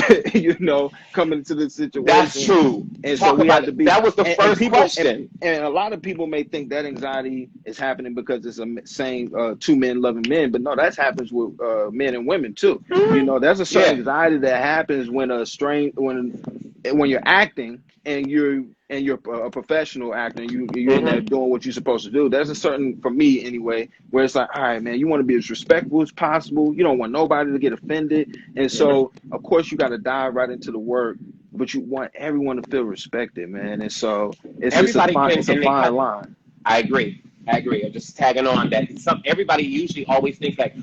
coming into this situation. That's true. And so we had to be. That was the first question. And a lot of people may think that anxiety is happening because it's two men loving men, but no, that happens with men and women too. There's a certain anxiety that happens when when you're acting and you're a professional actor and you're in there doing what you're supposed to do. There's a certain, for me anyway, where it's like, all right, man, you want to be as respectful as possible. You don't want nobody to get offended. And so, of course, you got to dive right into the work, but you want everyone to feel respected, man. And so it's a fine line. I agree. I'm just tagging on that. Everybody usually always thinks like,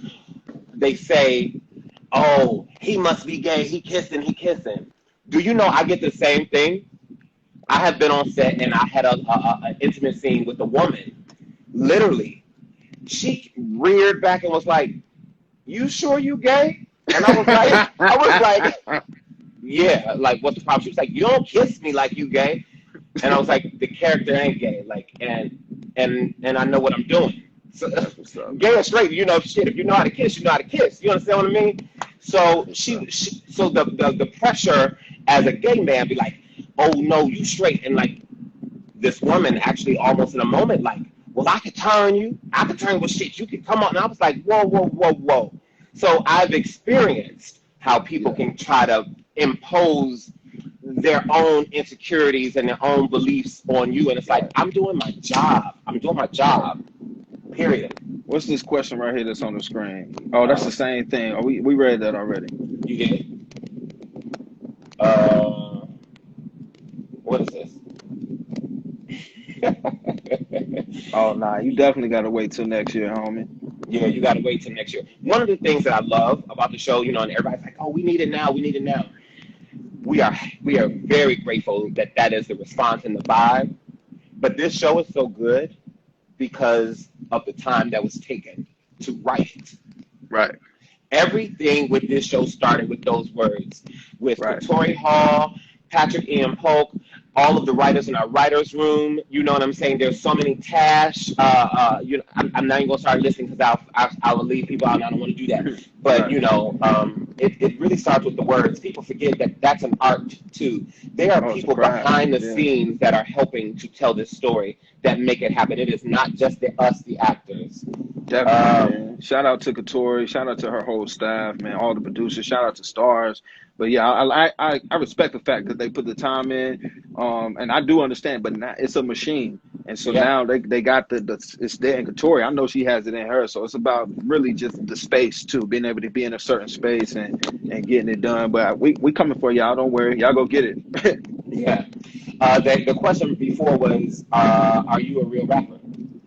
they say, oh, he must be gay. He kissing. Do you know I get the same thing? I have been on set and I had an intimate scene with a woman. Literally, she reared back and was like, "You sure you gay?" And I was like, "Yeah." Like, what's the problem? She was like, "You don't kiss me like you gay." And I was like, "The character ain't gay." Like, and I know what I'm doing. So, gay or straight, shit. If you know how to kiss, you know how to kiss. You understand what I mean? So so the pressure as a gay man be like, oh no, you straight. And like this woman actually almost in a moment like, well, I could turn with shit. You could come on. And I was like, whoa. So I've experienced how people can try to impose their own insecurities and their own beliefs on you, and it's like, I'm doing my job. I'm doing my job. Period. What's this question right here that's on the screen? Oh, that's the same thing. Oh, we read that already. You did. What is this? Oh, nah, you definitely got to wait till next year, homie. Yeah, you got to wait till next year. One of the things that I love about the show, and everybody's like, oh, we need it now. We need it now. We are very grateful that is the response and the vibe. But this show is so good because of the time that was taken to write it. Right. Everything with this show started with those words. With Katori Hall, Patrick Ian Polk, all of the writers in our writers' room. You know what I'm saying? There's so many tasks. I'm not even gonna start listing because I will leave people out, and I don't want to do that. But it really starts with the words. People forget that that's an art too. There are people behind the scenes that are helping to tell this story that make it happen. It is not just us, the actors. Definitely, man. Shout out to Katori. Shout out to her whole staff, man. All the producers. Shout out to Stars. But yeah, I respect the fact that they put the time in, and I do understand. But now it's a machine, and so now they got it's there in Katori. I know she has it in her, so it's about really just the space too, being able to be in a certain space and getting it done. But we coming for y'all. Don't worry, y'all go get it. Yeah. The question before was, are you a real rapper?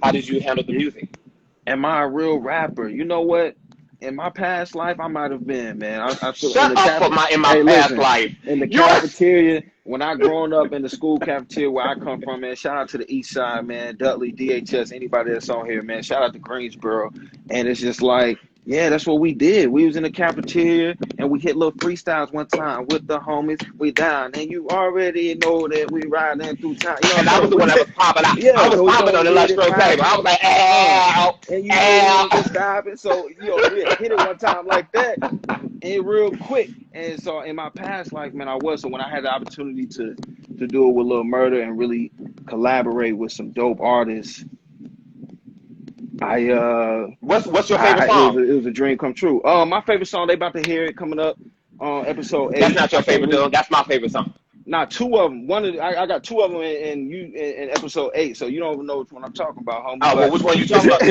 How did you handle the music? Am I a real rapper? You know what? In my past life, I might have been, man. I feel Shut up in my past life. In the cafeteria, when I growing up in the school cafeteria where I come from, man, shout out to the East Side, man, Dudley, DHS, anybody that's on here, man. Shout out to Greensboro. And it's just like, yeah, that's what we did. We was in the cafeteria and we hit little freestyles one time with the homies. We down, and you already know that we riding through town. You know, and I was the one that was popping out. Yeah, I was popping on the electro table. I was like, ow, and you know, stop it. So we hit it one time like that, and real quick. And so in my past life, man, I was. So when I had the opportunity to do it with Lil Murda and really collaborate with some dope artists, what's your favorite song? It was a dream come true. My favorite song, they about to hear it coming up on episode 8. That's not your favorite, though. That's my favorite song. Nah, 2 of them. I got 2 of them in episode 8, so you don't even know which one I'm talking about, homie. Oh, well, which one you talking about?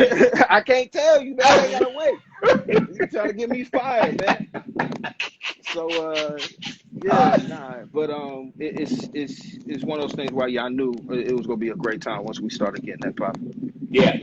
I can't tell you, man. I gotta wait. You trying to get me fired, man. So but it's one of those things where I knew it was gonna be a great time once we started getting that pop. Yeah.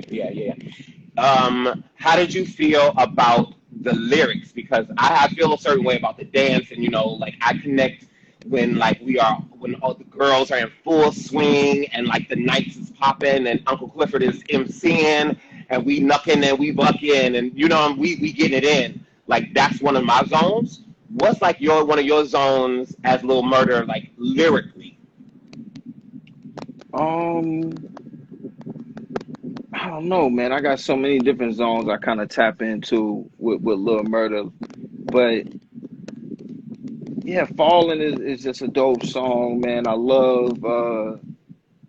How did you feel about the lyrics? Because I feel a certain way about the dance, and like I connect when all the girls are in full swing and like the nights is popping and Uncle Clifford is MCing and we knucking and we bucking and we getting it in. Like that's one of my zones. What's like one of your zones as Lil Murda, like lyrically? I don't know, man. I got so many different zones I kind of tap into with Lil Murda, but yeah, Falling is just a dope song, man. I love,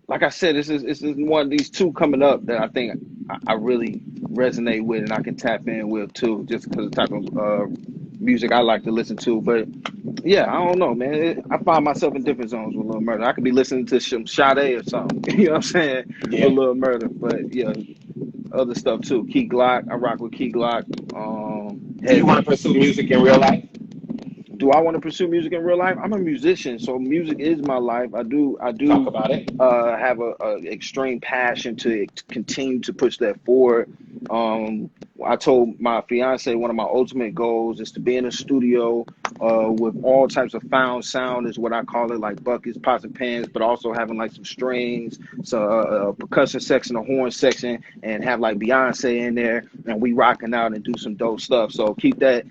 like I said, this is one of these 2 coming up that I think I really resonate with and I can tap in with too, just because of the type of music I like to listen to. But yeah, I don't know, man. I find myself in different zones with Lil Murda. I could be listening to some Sade or something, you know what I'm saying, with Lil Murda. But yeah, other stuff too. Key Glock, I rock with Key Glock. Do you want to pursue music in real life? Do I want to pursue music in real life? I'm a musician, so music is my life. I do talk about it. Have a extreme passion to continue to push that forward. I told my fiance one of my ultimate goals is to be in a studio with all types of found sound, is what I call it, like buckets, pots, and pans, but also having like some strings, so a percussion section, a horn section, and have like Beyonce in there, and we rocking out and do some dope stuff. So keep that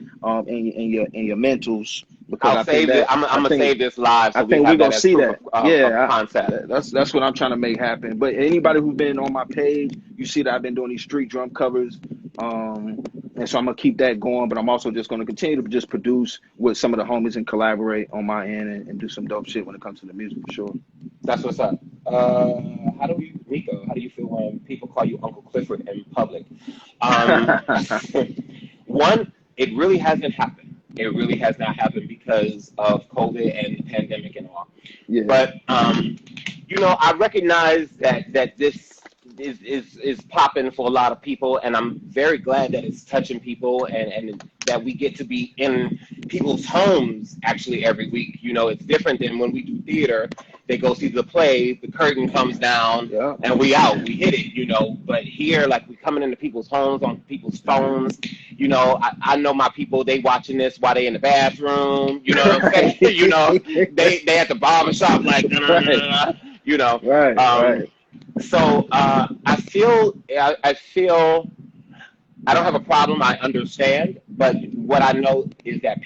in your mentals. Because I'm gonna save this live. So I think we're gonna see that. Concept. That's what I'm trying to make happen. But anybody who's been on my page, you see that I've been doing these street drum covers, and so I'm gonna keep that going. But I'm also just gonna continue to just produce with some of the homies and collaborate on my end and do some dope shit when it comes to the music for sure. That's what's up. Nicco, how do you feel when people call you Uncle Clifford in public? One, it really hasn't happened. It really has not happened because of COVID and the pandemic and all. Yeah. But I recognize that this is popping for a lot of people, and I'm very glad that it's touching people, and that we get to be in people's homes actually every week. It's different than when we do theater. They go see the play, the curtain comes down, Yeah. and we out, we hit it. But here, like, we coming into people's homes on people's phones. I know my people, they watching this while they in the bathroom. You know what I'm saying? They at the barber shop, like, Right. Right. um, Right. so I feel I don't have a problem. I understand, but what I know is that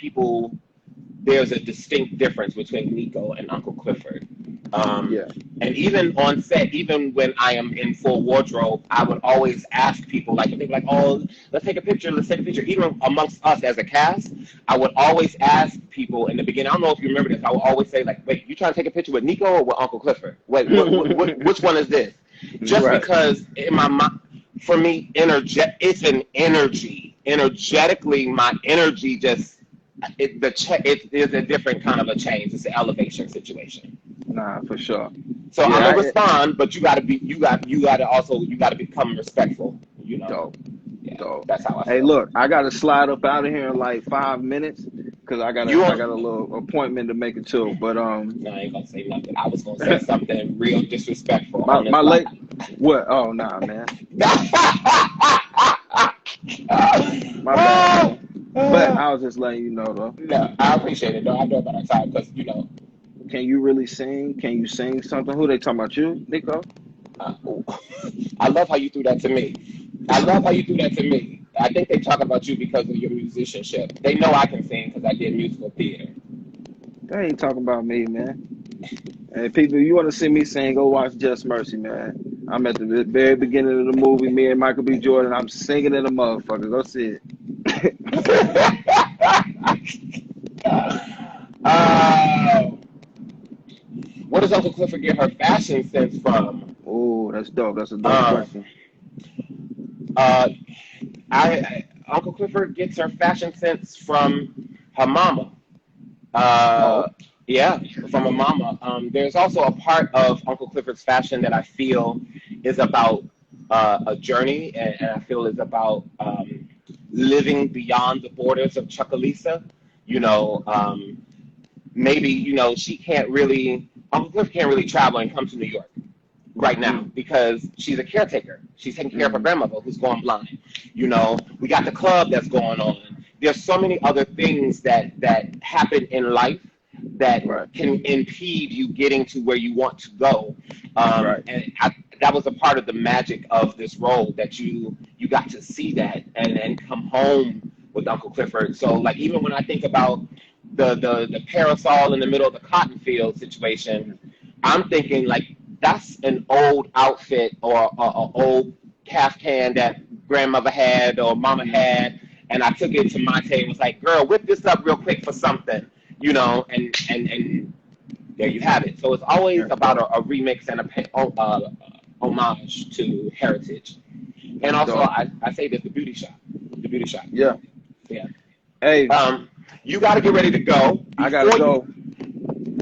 there's a distinct difference between Nicco and Uncle Clifford. Um, Yeah. and even on set, even when I am in full wardrobe, I would always ask people, like, if they'd be like, oh, let's take a picture, let's take a picture. Even amongst us as a cast, I would always ask people in the beginning, I don't know if you remember this, I would always say, like, wait, you trying to take a picture with Nicco or with Uncle Clifford? Wait, which one is this? Just Right. because in my mind, for me, it's an energy. Energetically, my energy just it is a different kind of a change. It's an elevation situation. Nah, for sure. So I'm Yeah. gonna respond, but you gotta become respectful. Dope. Yeah, Dope. that's how I Hey, feel. look, I gotta slide up out of here in like 5 minutes because I got You I on? got a little appointment to make it too. But No, I ain't gonna say nothing. I was gonna say something real disrespectful my on this my live. late what? Oh nah, man. My bad, man. But I was just letting you know though. No, I appreciate it. No, I know about our time because Can you really sing? Can you sing something? Who they talking about? You, Nicco? uh, I love how you threw that to me. I love how you threw that to me. I think they talk about you because of your musicianship. They know I can sing because I did musical theater. They ain't talking about me, man. Hey, people, you want to see me sing? Go watch Just Mercy, man. I'm at the very beginning of the movie. Me and Michael B. Jordan. I'm singing in a motherfucker. Go see it. uh, where does Uncle Clifford get her fashion sense from? Oh, that's dope. That's a dope Uh, question. uh, Uncle Clifford gets her fashion sense from her mama. Oh, Yeah, from her mama. There's also a part of Uncle Clifford's fashion that I feel is about a journey, and I feel is about living beyond the borders of Chucalissa. You know, maybe she can't really. Uncle Cliff can't really travel and come to New York right now mm, because she's a caretaker. She's taking care of her mm, grandmother who's going blind. We got the club that's going on. There's so many other things that happen in life that right, can impede you getting to where you want to go. right. That was a part of the magic of this role that you got to see that and come home with Uncle Clifford. So like even when I think about the parasol in the middle of the cotton field situation, I'm thinking like that's an old outfit or a old caftan that grandmother had or mama had, and I took it to Monte and was like, "Girl, whip this up real quick for something," and there you have it. So it's always That's about dope. a remix and homage to heritage. And That's also, dope. I say this: the beauty shop. Yeah. Yeah. Hey, You got to get ready to go I gotta go.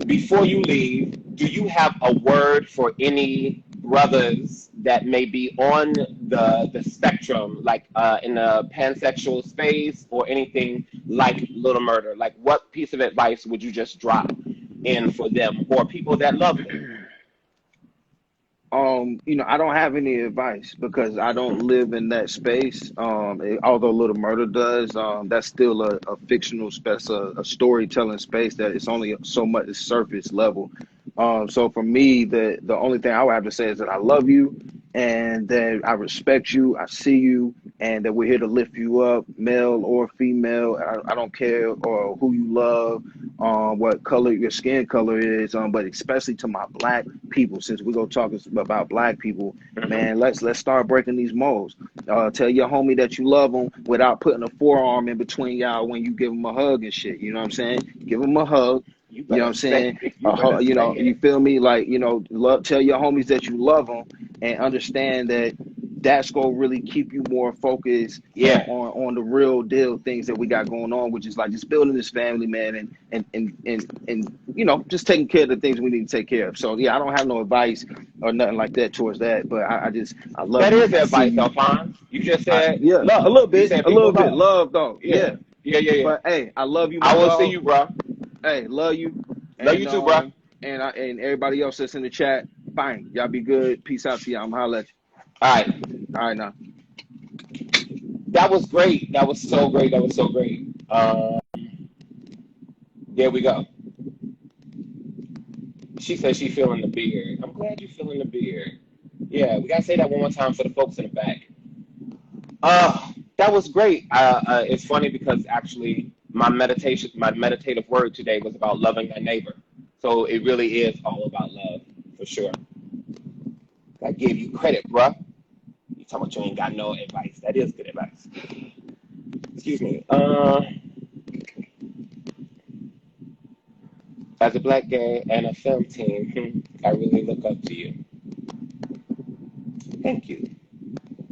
before you leave, do you have a word for any brothers that may be on the spectrum, like in the pansexual space or anything like Little Murder? Like, what piece of advice would you just drop in for them or people that love them? I don't have any advice because I don't live in that space. Although Little Murder does, that's still a fictional space, a storytelling space that it's only so much surface level. So for me, the only thing I would have to say is that I love you and that I respect you, I see you, and that we're here to lift you up, male or female. I don't care or who you love, what color your skin color is, but especially to my black people, since we're gonna talk about black people, man, let's start breaking these molds. Tell your homie that you love him without putting a forearm in between y'all when you give him a hug and shit. You know what I'm saying? Give him a hug. You You know what better I'm say saying? you better say You it. feel me? Like, love, tell your homies that you love them and understand that that's gonna really keep you more focused on the real deal things that we got going on, which is like just building this family, man, and you know, just taking care of the things we need to take care of. So yeah, I don't have no advice or nothing like that towards that, but I love that you. is advice, Alphonse. You just said Yeah, a love. little You bit, said people love. love though. Yeah. Yeah. But hey, I love you, my I will dog. see you, bro. Hey, love you. Love you too, bro. And everybody else that's in the chat, fine. Y'all be good. Peace out to y'all. I'm holla at you. All right, now. That was great. That was so great. There we go. She says she's feeling the beard. I'm glad you're feeling the beard. Yeah, we gotta say that one more time for the folks in the back. That was great. It's funny because actually my meditative word today was about loving thy neighbor. So it really is all about love, for sure. I gave you credit, bruh. You talking about you ain't got no advice. That is good advice. Excuse me. As a black gay and a film team, I really look up to you. Thank you.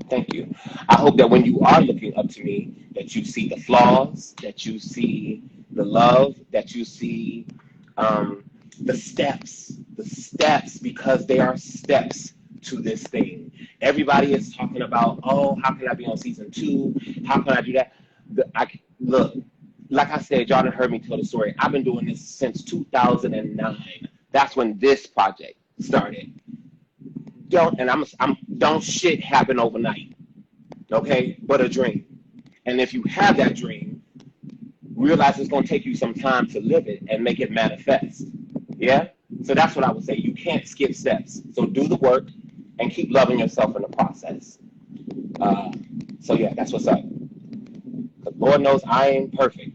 Thank you. I hope that when you are looking up to me, that you see the flaws, that you see the love, that you see the steps, because they are steps to this thing. Everybody is talking about, oh, how can I be on season 2? How can I do that? Look, like I said, y'all done heard me tell the story. I've been doing this since 2009. That's when this project started. Don't shit happen overnight, okay? But a dream. And if you have that dream, realize it's gonna take you some time to live it and make it manifest. Yeah? So that's what I would say. You can't skip steps. So do the work and keep loving yourself in the process. So yeah, that's what's up. Because Lord knows I ain't perfect.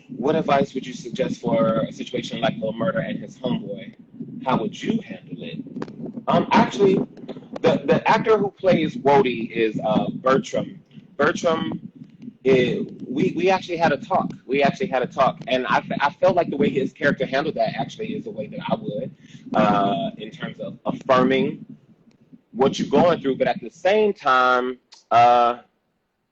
What advice would you suggest for a situation like Lil Murda and his homeboy? How would you handle it? Actually, the actor who plays Wody is Bertram. Bertram, we actually had a talk. And I felt like the way his character handled that actually is the way that I would, in terms of affirming what you're going through, but at the same time,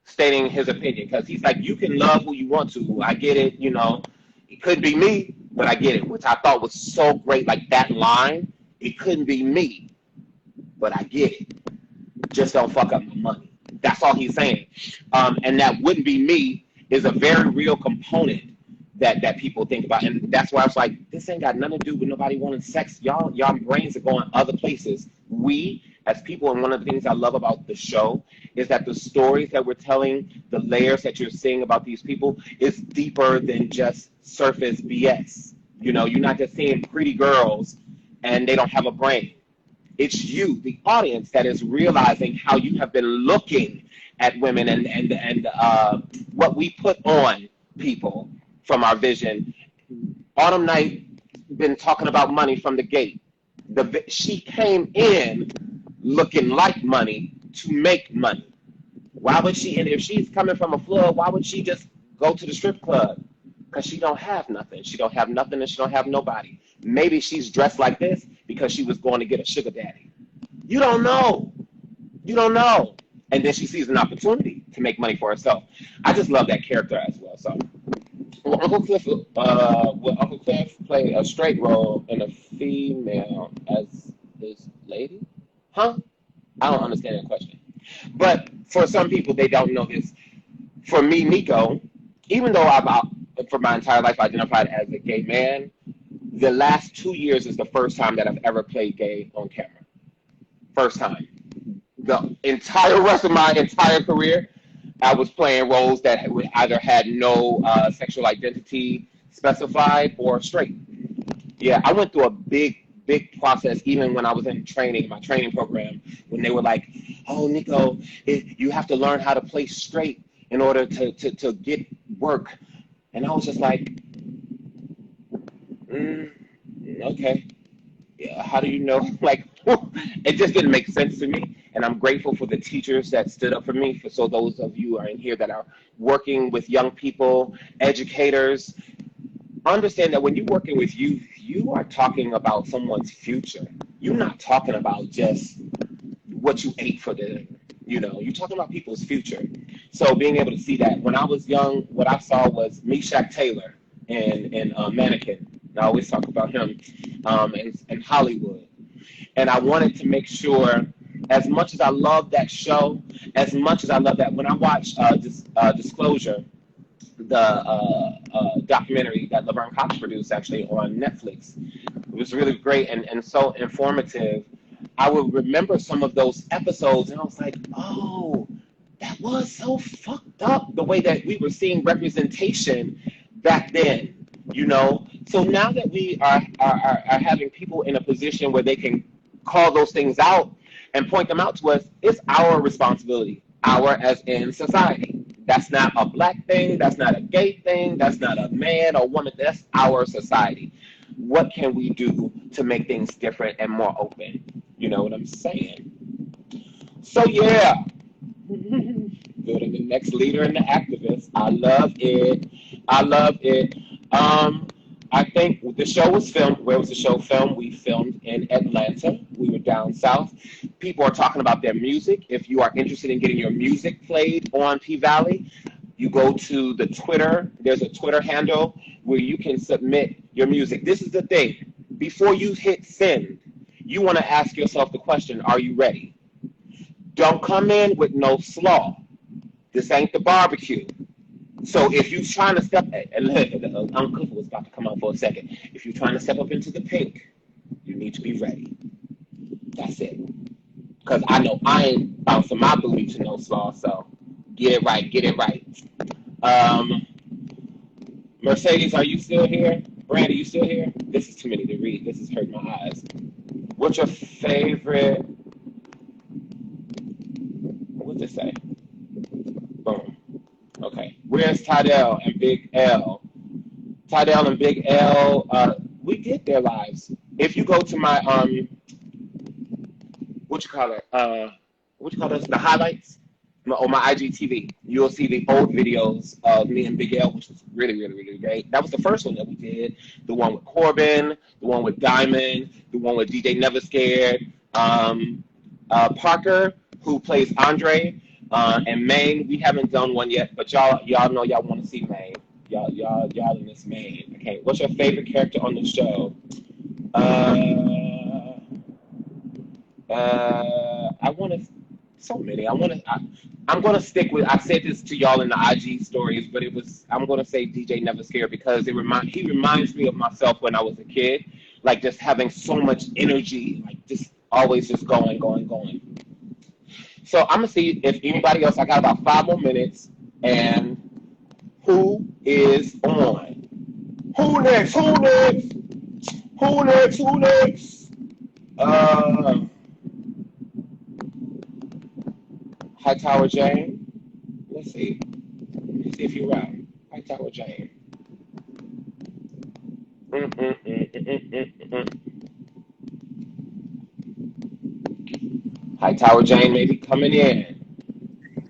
stating his opinion, because he's like, you can love who you want to. I get it, you know. It could be me, but I get it, which I thought was so great. Like that line, it couldn't be me, but I get it. Just don't fuck up my money. That's all he's saying. And that wouldn't be me is a very real component that people think about. And that's why I was like, this ain't got nothing to do with nobody wanting sex. Y'all brains are going other places. We, as people, and one of the things I love about the show is that the stories that we're telling, the layers that you're seeing about these people is deeper than just surface BS. You know, you're not just seeing pretty girls and they don't have a brain. It's you, the audience, that is realizing how you have been looking at women and what we put on people from our vision. Autumn Night been talking about money from the gate. She came in looking like money to make money. Why would she? And if she's coming from a flood, why would she just go to the strip club? Because she don't have nothing. She don't have nothing and she don't have nobody. Maybe she's dressed like this because she was going to get a sugar daddy. You don't know. And then she sees an opportunity to make money for herself. I just love that character as well. So, will Uncle Cliff play a straight role in a female as his lady? Huh? I don't understand that question. But for some people, they don't know this. For me, Nicco, even though for my entire life, identified as a gay man, the last 2 years is the first time that I've ever played gay on camera. First time. The entire rest of my entire career, I was playing roles that either had no sexual identity specified or straight. Yeah, I went through a big process even when I was in training, my training program, when they were like, oh, Nicco, you have to learn how to play straight in order to get work. And I was just like, okay. Yeah, how do you know? Like, it just didn't make sense to me. And I'm grateful for the teachers that stood up for me. So those of you who are in here that are working with young people, educators, understand that when you're working with youth, if you are talking about someone's future, you're not talking about just what you ate for dinner. You're talking about people's future. So being able to see that, when I was young, what I saw was Meshack Taylor in Mannequin. I always talk about him in Hollywood. And I wanted to make sure, as much as I love that show, as much as I love that, when I watched Disclosure, the documentary that Laverne Cox produced actually on Netflix, it was really great and so informative. I would remember some of those episodes, and I was like, oh, that was so fucked up, the way that we were seeing representation back then. So now that we are having people in a position where they can call those things out and point them out to us, it's our responsibility, our as in society. That's not a black thing, that's not a gay thing, that's not a man or woman, that's our society. What can we do to make things different and more open? You know what I'm saying? So yeah, building the next leader and the activist. I love it. I love it. I think the show was filmed. Where was the show filmed? We filmed in Atlanta. We were down south. People are talking about their music. If you are interested in getting your music played on P Valley, you go to the Twitter. There's a Twitter handle where you can submit your music. This is the thing. Before you hit send, you want to ask yourself the question, are you ready? Don't come in with no slaw. This ain't the barbecue. So if you're trying to step, and Uncle Clifford was about to come out for a second. If you're trying to step up into the pink, you need to be ready. That's it. Because I know I ain't bouncing my booty to no slaw, so get it right, get it right. Mercedes, are you still here? Brandy, you still here? This is too many to read. This is hurting my eyes. What's your favorite? What's it say? Boom. Okay. Where's Tydell and Big L? Tydell and Big L, we did their lives. If you go to my what you call it? The highlights on my IGTV, you'll see the old videos of me and Big L, which was really, really, really great. That was the first one that we did. The one with Corbin, the one with Diamond, the one with DJ Never Scared, Parker, who plays Andre, and Maine. We haven't done one yet, but y'all know y'all want to see Maine. Y'all in this Maine. Okay, what's your favorite character on the show? I want to. So many. I'm gonna stick with. I said this to y'all in the IG stories, but I'm gonna say DJ Never Scared because he reminds me of myself when I was a kid, like just having so much energy, like just always just going. So I'm gonna see if anybody else. I got about 5 more minutes, and who is on? Who next? Who next? Who next? Who next? Hightower Jane. Let's see. Let me see if you're around. Hightower Jane. Hightower Jane may be coming in.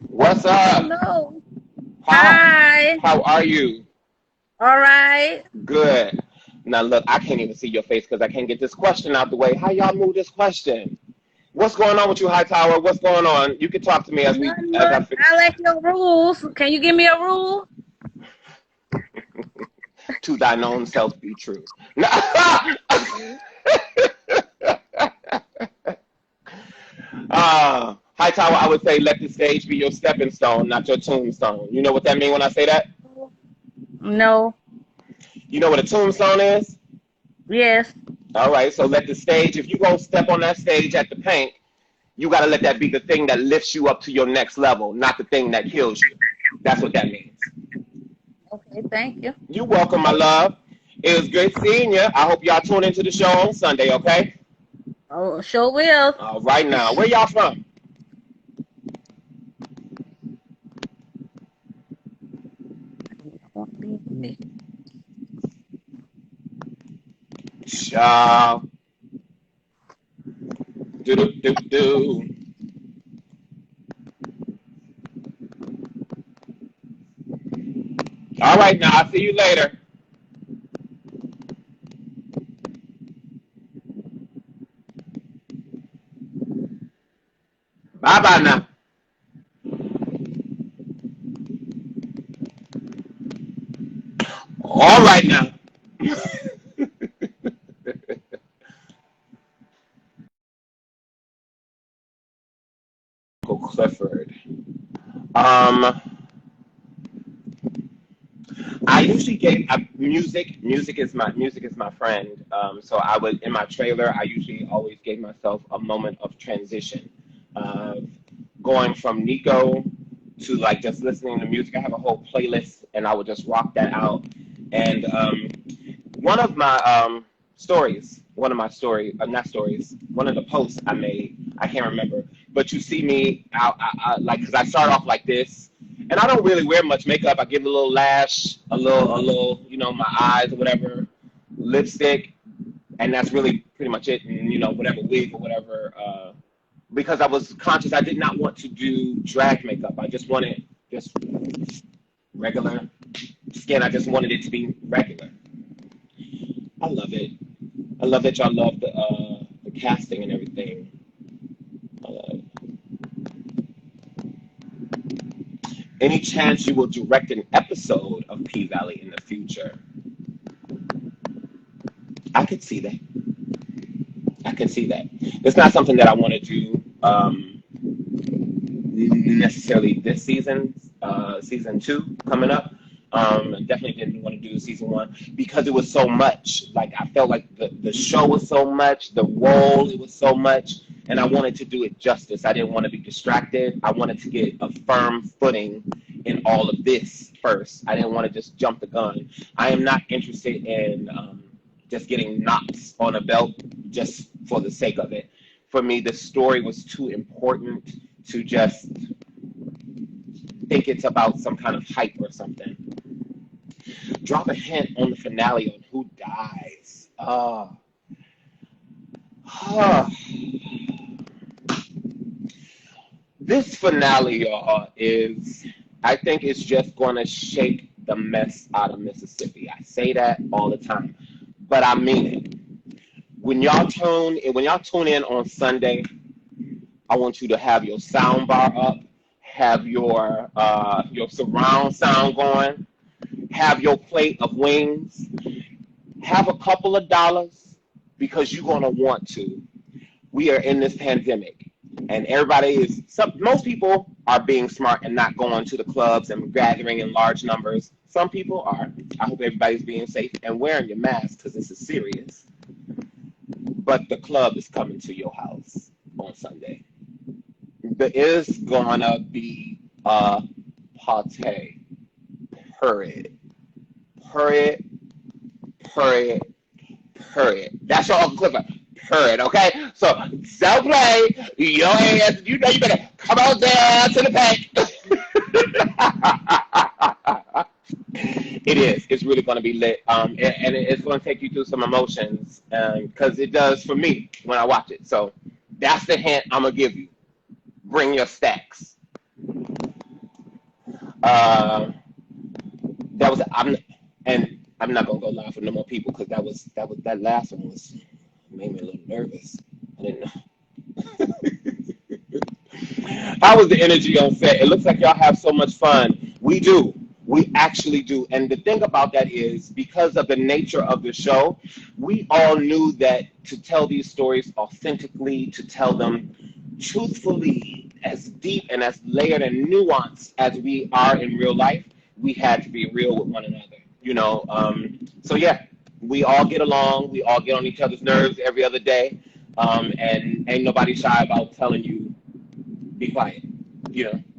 What's up? Hello. Hi. How are you? All right. Good. Now look, I can't even see your face because I can't get this question out the way. How y'all move this question? What's going on with you, Hightower? What's going on? You can talk to me as I fix. I like your rules. Can you give me a rule? To thine own self be true. Hightower, I would say let the stage be your stepping stone, not your tombstone. You know what that means when I say that? No. You know what a tombstone is? Yes. All right, so let the stage, if you go step on that stage at the paint, you got to let that be the thing that lifts you up to your next level, not the thing that kills you. That's what that means. Okay, thank you. You're welcome, my love. It was great seeing you. I hope y'all tune into the show on Sunday, okay? Oh, sure will. All right now. Where y'all from? Ciao. Do. All right now. I'll see you later. All right now. Clifford. Um, I usually gave music. Music is my friend. So I would in my trailer. I usually always gave myself a moment of transition, of going from Nicco to like just listening to music. I have a whole playlist, and I would just rock that out. And one of my not stories, one of the posts I made, I can't remember, but you see me out, like, because I start off like this, and I don't really wear much makeup. I give a little lash, my eyes or whatever, lipstick, and that's really pretty much it, and, whatever wig or whatever, because I was conscious I did not want to do drag makeup. I just wanted just regular skin. I just wanted it to be regular. I love it. I love that y'all love the casting and everything. I love it. Any chance you will direct an episode of P Valley in the future? I could see that. I could see that. It's not something that I want to do necessarily this season, season 2 coming up. I definitely didn't want to do season 1 because it was so much. Like I felt like the show was so much, the role it was so much, and I wanted to do it justice. I didn't want to be distracted. I wanted to get a firm footing in all of this first. I didn't want to just jump the gun. I am not interested in just getting knocks on a belt just for the sake of it. For me, the story was too important to just think it's about some kind of hype or something. Drop a hint on the finale on who dies. This finale, y'all, I think it's just going to shake the mess out of Mississippi. I say that all the time, but I mean it. When y'all tune in on Sunday, I want you to have your sound bar up, have your surround sound going, have your plate of wings, have a couple of dollars because you're gonna want to. We are in this pandemic, and most people are being smart and not going to the clubs and gathering in large numbers. Some people are. I hope everybody's being safe and wearing your mask because this is serious. But the club is coming to your house on Sunday. There is gonna be a party. Period. Period. Period. Period. That's your Uncle Clifford. Period. Okay? So, self play, your ass, you better come on down to the pack. It is. It's really going to be lit. And it's going to take you through some emotions because it does for me when I watch it. So, that's the hint I'm going to give you. Bring your stacks. I'm not gonna go live for no more people because that last one made me a little nervous. I didn't know. How was the energy on set? It looks like y'all have so much fun. We do. We actually do. And the thing about that is because of the nature of the show, we all knew that to tell these stories authentically, to tell them truthfully, as deep and as layered and nuanced as we are in real life, we had to be real with one another. So yeah, we all get along. We all get on each other's nerves every other day, and ain't nobody shy about telling you, be quiet.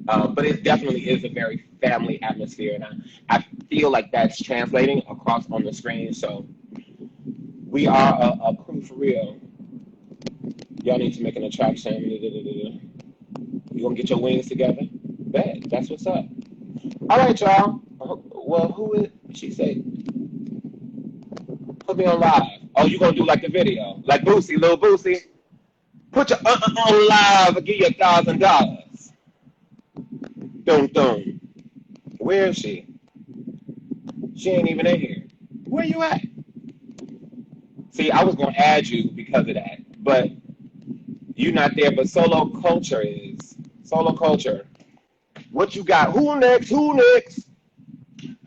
But it definitely is a very family atmosphere, and I feel like that's translating across on the screen. So we are a crew for real. Y'all need to make an attraction. You gonna get your wings together? Bet. That's what's up. All right, y'all. Well, who is she say? Put me on live. Oh, you gonna do like the video, like Boosie, little Boosie? Put your on live and give you $1,000. Dum dum. Where is she? She ain't even in here. Where you at? See, I was gonna add you because of that, but you not there. But solo culture is solo culture. What you got? Who next? Who next?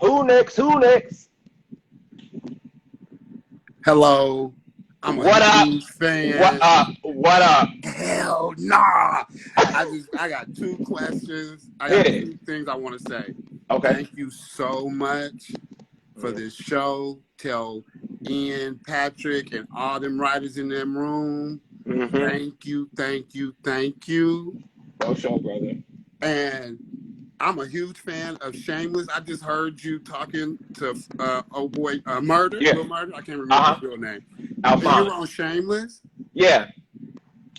Who next? Who next? Hello. I'm a What up? huge What fan. up? What up? Hell nah. I got two questions. I Hit got it. two things I want to say. Okay. Thank you so much for this show. Tell Ian, Patrick, and all them writers in them room. Thank you, thank you, thank you. For sure, brother. And I'm a huge fan of Shameless. I just heard you talking to oh boy, Murder, Yeah. Will Murder. I can't remember his real name. Alphonse. And you were on Shameless? Yeah.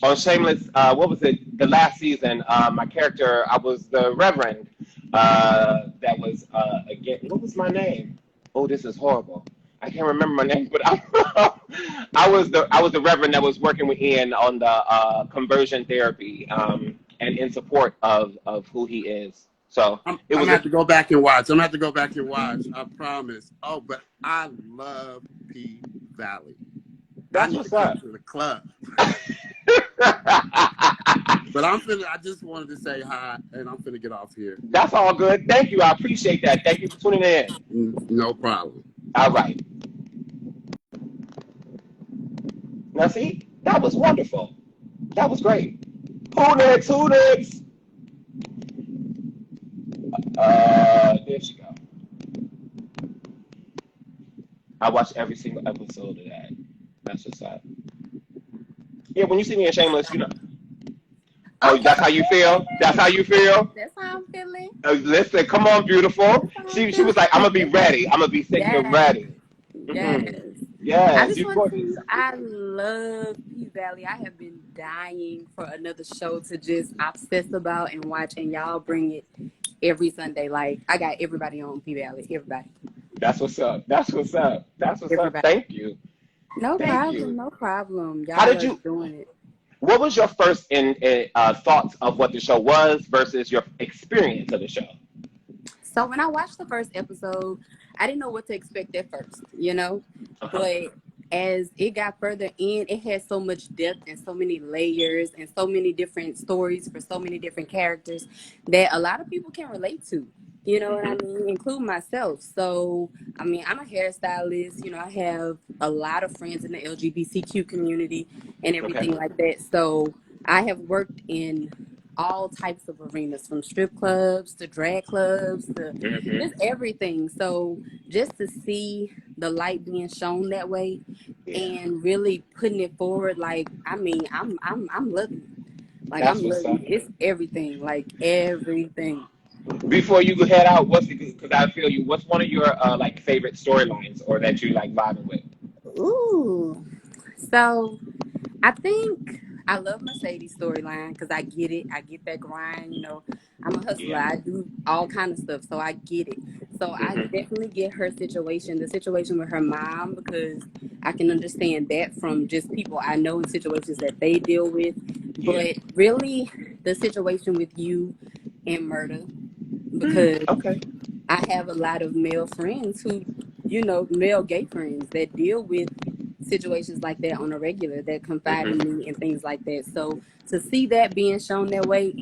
On Shameless, what was it? The last season, my character, I was the Reverend. That was again. What was my name? Oh, this is horrible. I can't remember my name, but I was the Reverend that was working with Ian on the conversion therapy, and in support of who he is. So I'm gonna have to go back and watch. I promise. Oh, but I love P Valley. That's I need what's to come up. to the club. But I just wanted to say hi, and I'm finna get off here. That's all good. Thank you. I appreciate that. Thank you for tuning in. No problem. All right. Now, see, that was wonderful. That was great. Who next? There she go. I watched every single episode of that. That's what's up. Yeah, when you see me in Shameless, you know. Oh, Okay. that's how you feel? That's how you feel? That's how I'm feeling. Listen, come on, beautiful. She was like, I'm going to be ready. I'm going to be sitting here ready. Yes. Yes. I just want to. I love P Valley. I have been dying for another show to just obsess about and watch, and y'all bring it every Sunday. Like I got everybody on P Valley. Everybody. That's what's up. That's what's up. That's what's Everybody. up. Thank you. No Thank problem. you. No problem. Y'all How did are you? doing it. What was your first thoughts of what the show was versus your experience of the show? So when I watched the first episode, I didn't know what to expect at first, you know? But as it got further in, it had so much depth and so many layers and so many different stories for so many different characters that a lot of people can relate to. You know what I mean? Including myself. So, I mean, I'm a hairstylist. You know, I have a lot of friends in the LGBTQ community and everything like that. So, I have worked in all types of arenas, from strip clubs to drag clubs to just everything. So just to see the light being shown that way and really putting it forward, like I mean, I'm loving it. Like I'm loving it. It's everything, like everything. Before you head out, because I feel you, what's one of your like favorite storylines or that you like vibing with? Ooh, so I think I love Mercedes' storyline because I get it. I get that grind. You know, I'm a hustler. I do all kind of stuff, so I get it. So I definitely get her situation, the situation with her mom, because I can understand that from just people I know in situations that they deal with. But really, the situation with you and Murda, because I have a lot of male friends who, you know, male gay friends that deal with situations like that on a regular, that confide in me and things like that. So to see that being shown that way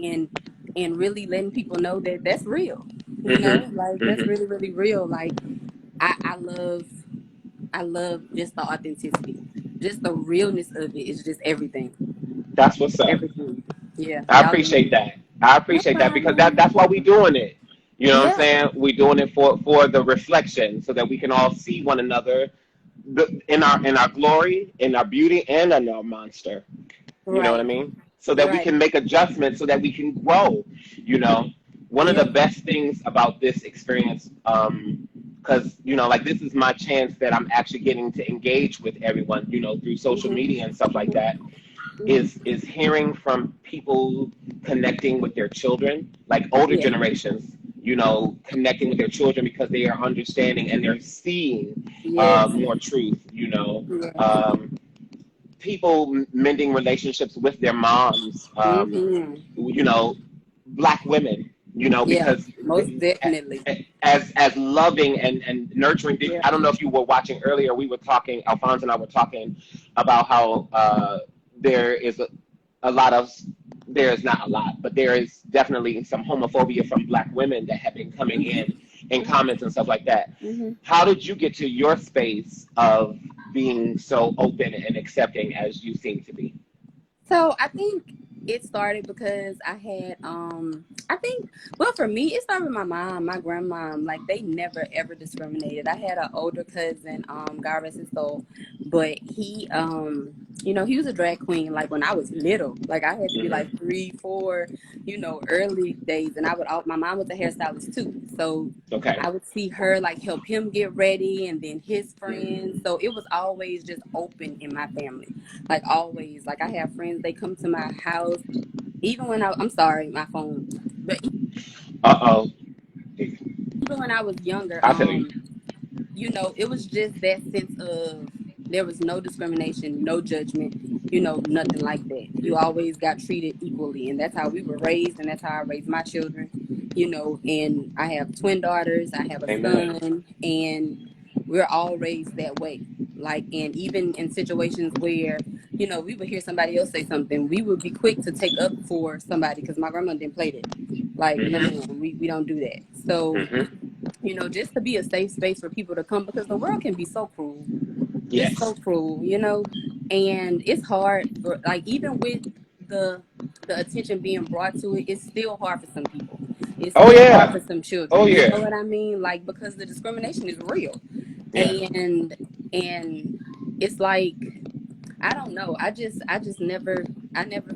and really letting people know that that's real, you know, like that's really, really real. Like I love just the authenticity, just the realness of it. It's just everything. That's what's up. Everything. Yeah. I appreciate that. I appreciate that because that's why we doing it. You know what I'm saying? We're doing it for the reflection so that we can all see one another in our glory, in our beauty, and in our monster. You know what I mean? So that we can make adjustments so that we can grow. You know, one of the best things about this experience, because you know, like this is my chance that I'm actually getting to engage with everyone, you know, through social media and stuff like that. Is hearing from people connecting with their children, like older generations, you know, connecting with their children because they are understanding and they're seeing more truth, you know. People mending relationships with their moms, you know, Black women, you know, because most definitely as loving and nurturing. I don't know if you were watching earlier, we were talking, Alphonse and I were talking about how there is a lot of, there is not a lot, but there is definitely some homophobia from Black women that have been coming in comments and stuff like that. How did you get to your space of being so open and accepting as you seem to be? So I think it started because I had I think, well, for me it started with my mom, my grandma. Like, they never ever discriminated. I had an older cousin, God rest his soul, but he he was a drag queen like when I was little. Like, I had to be like 3, 4, early days, and my mom was a hairstylist too. So Okay. I would see her like help him get ready, and then his friends. So it was always just open in my family. Like, always. Like, I have friends, they come to my house, even when I'm sorry, my phone. But Uh-oh. even when I was younger, I feel you. it was just that sense of there was no discrimination, no judgment, nothing like that. You always got treated equally, and that's how we were raised, and that's how I raised my children. And I have twin daughters, I have a Amen. son, and we're all raised that way. Like, and even in situations where, we would hear somebody else say something, we would be quick to take up for somebody, because my grandma didn't play that. Like, no, Mm-hmm. we don't do that. So, Mm-hmm. just to be a safe space for people to come, because the world can be so cruel. It's so Yes. cruel, and it's hard for, like, even with the attention being brought to it, it's still hard for some people. It's Oh still hard yeah. for some Oh children. You know yeah. what I mean? Like, because the discrimination is real. Yeah. And it's like, I don't know. I just never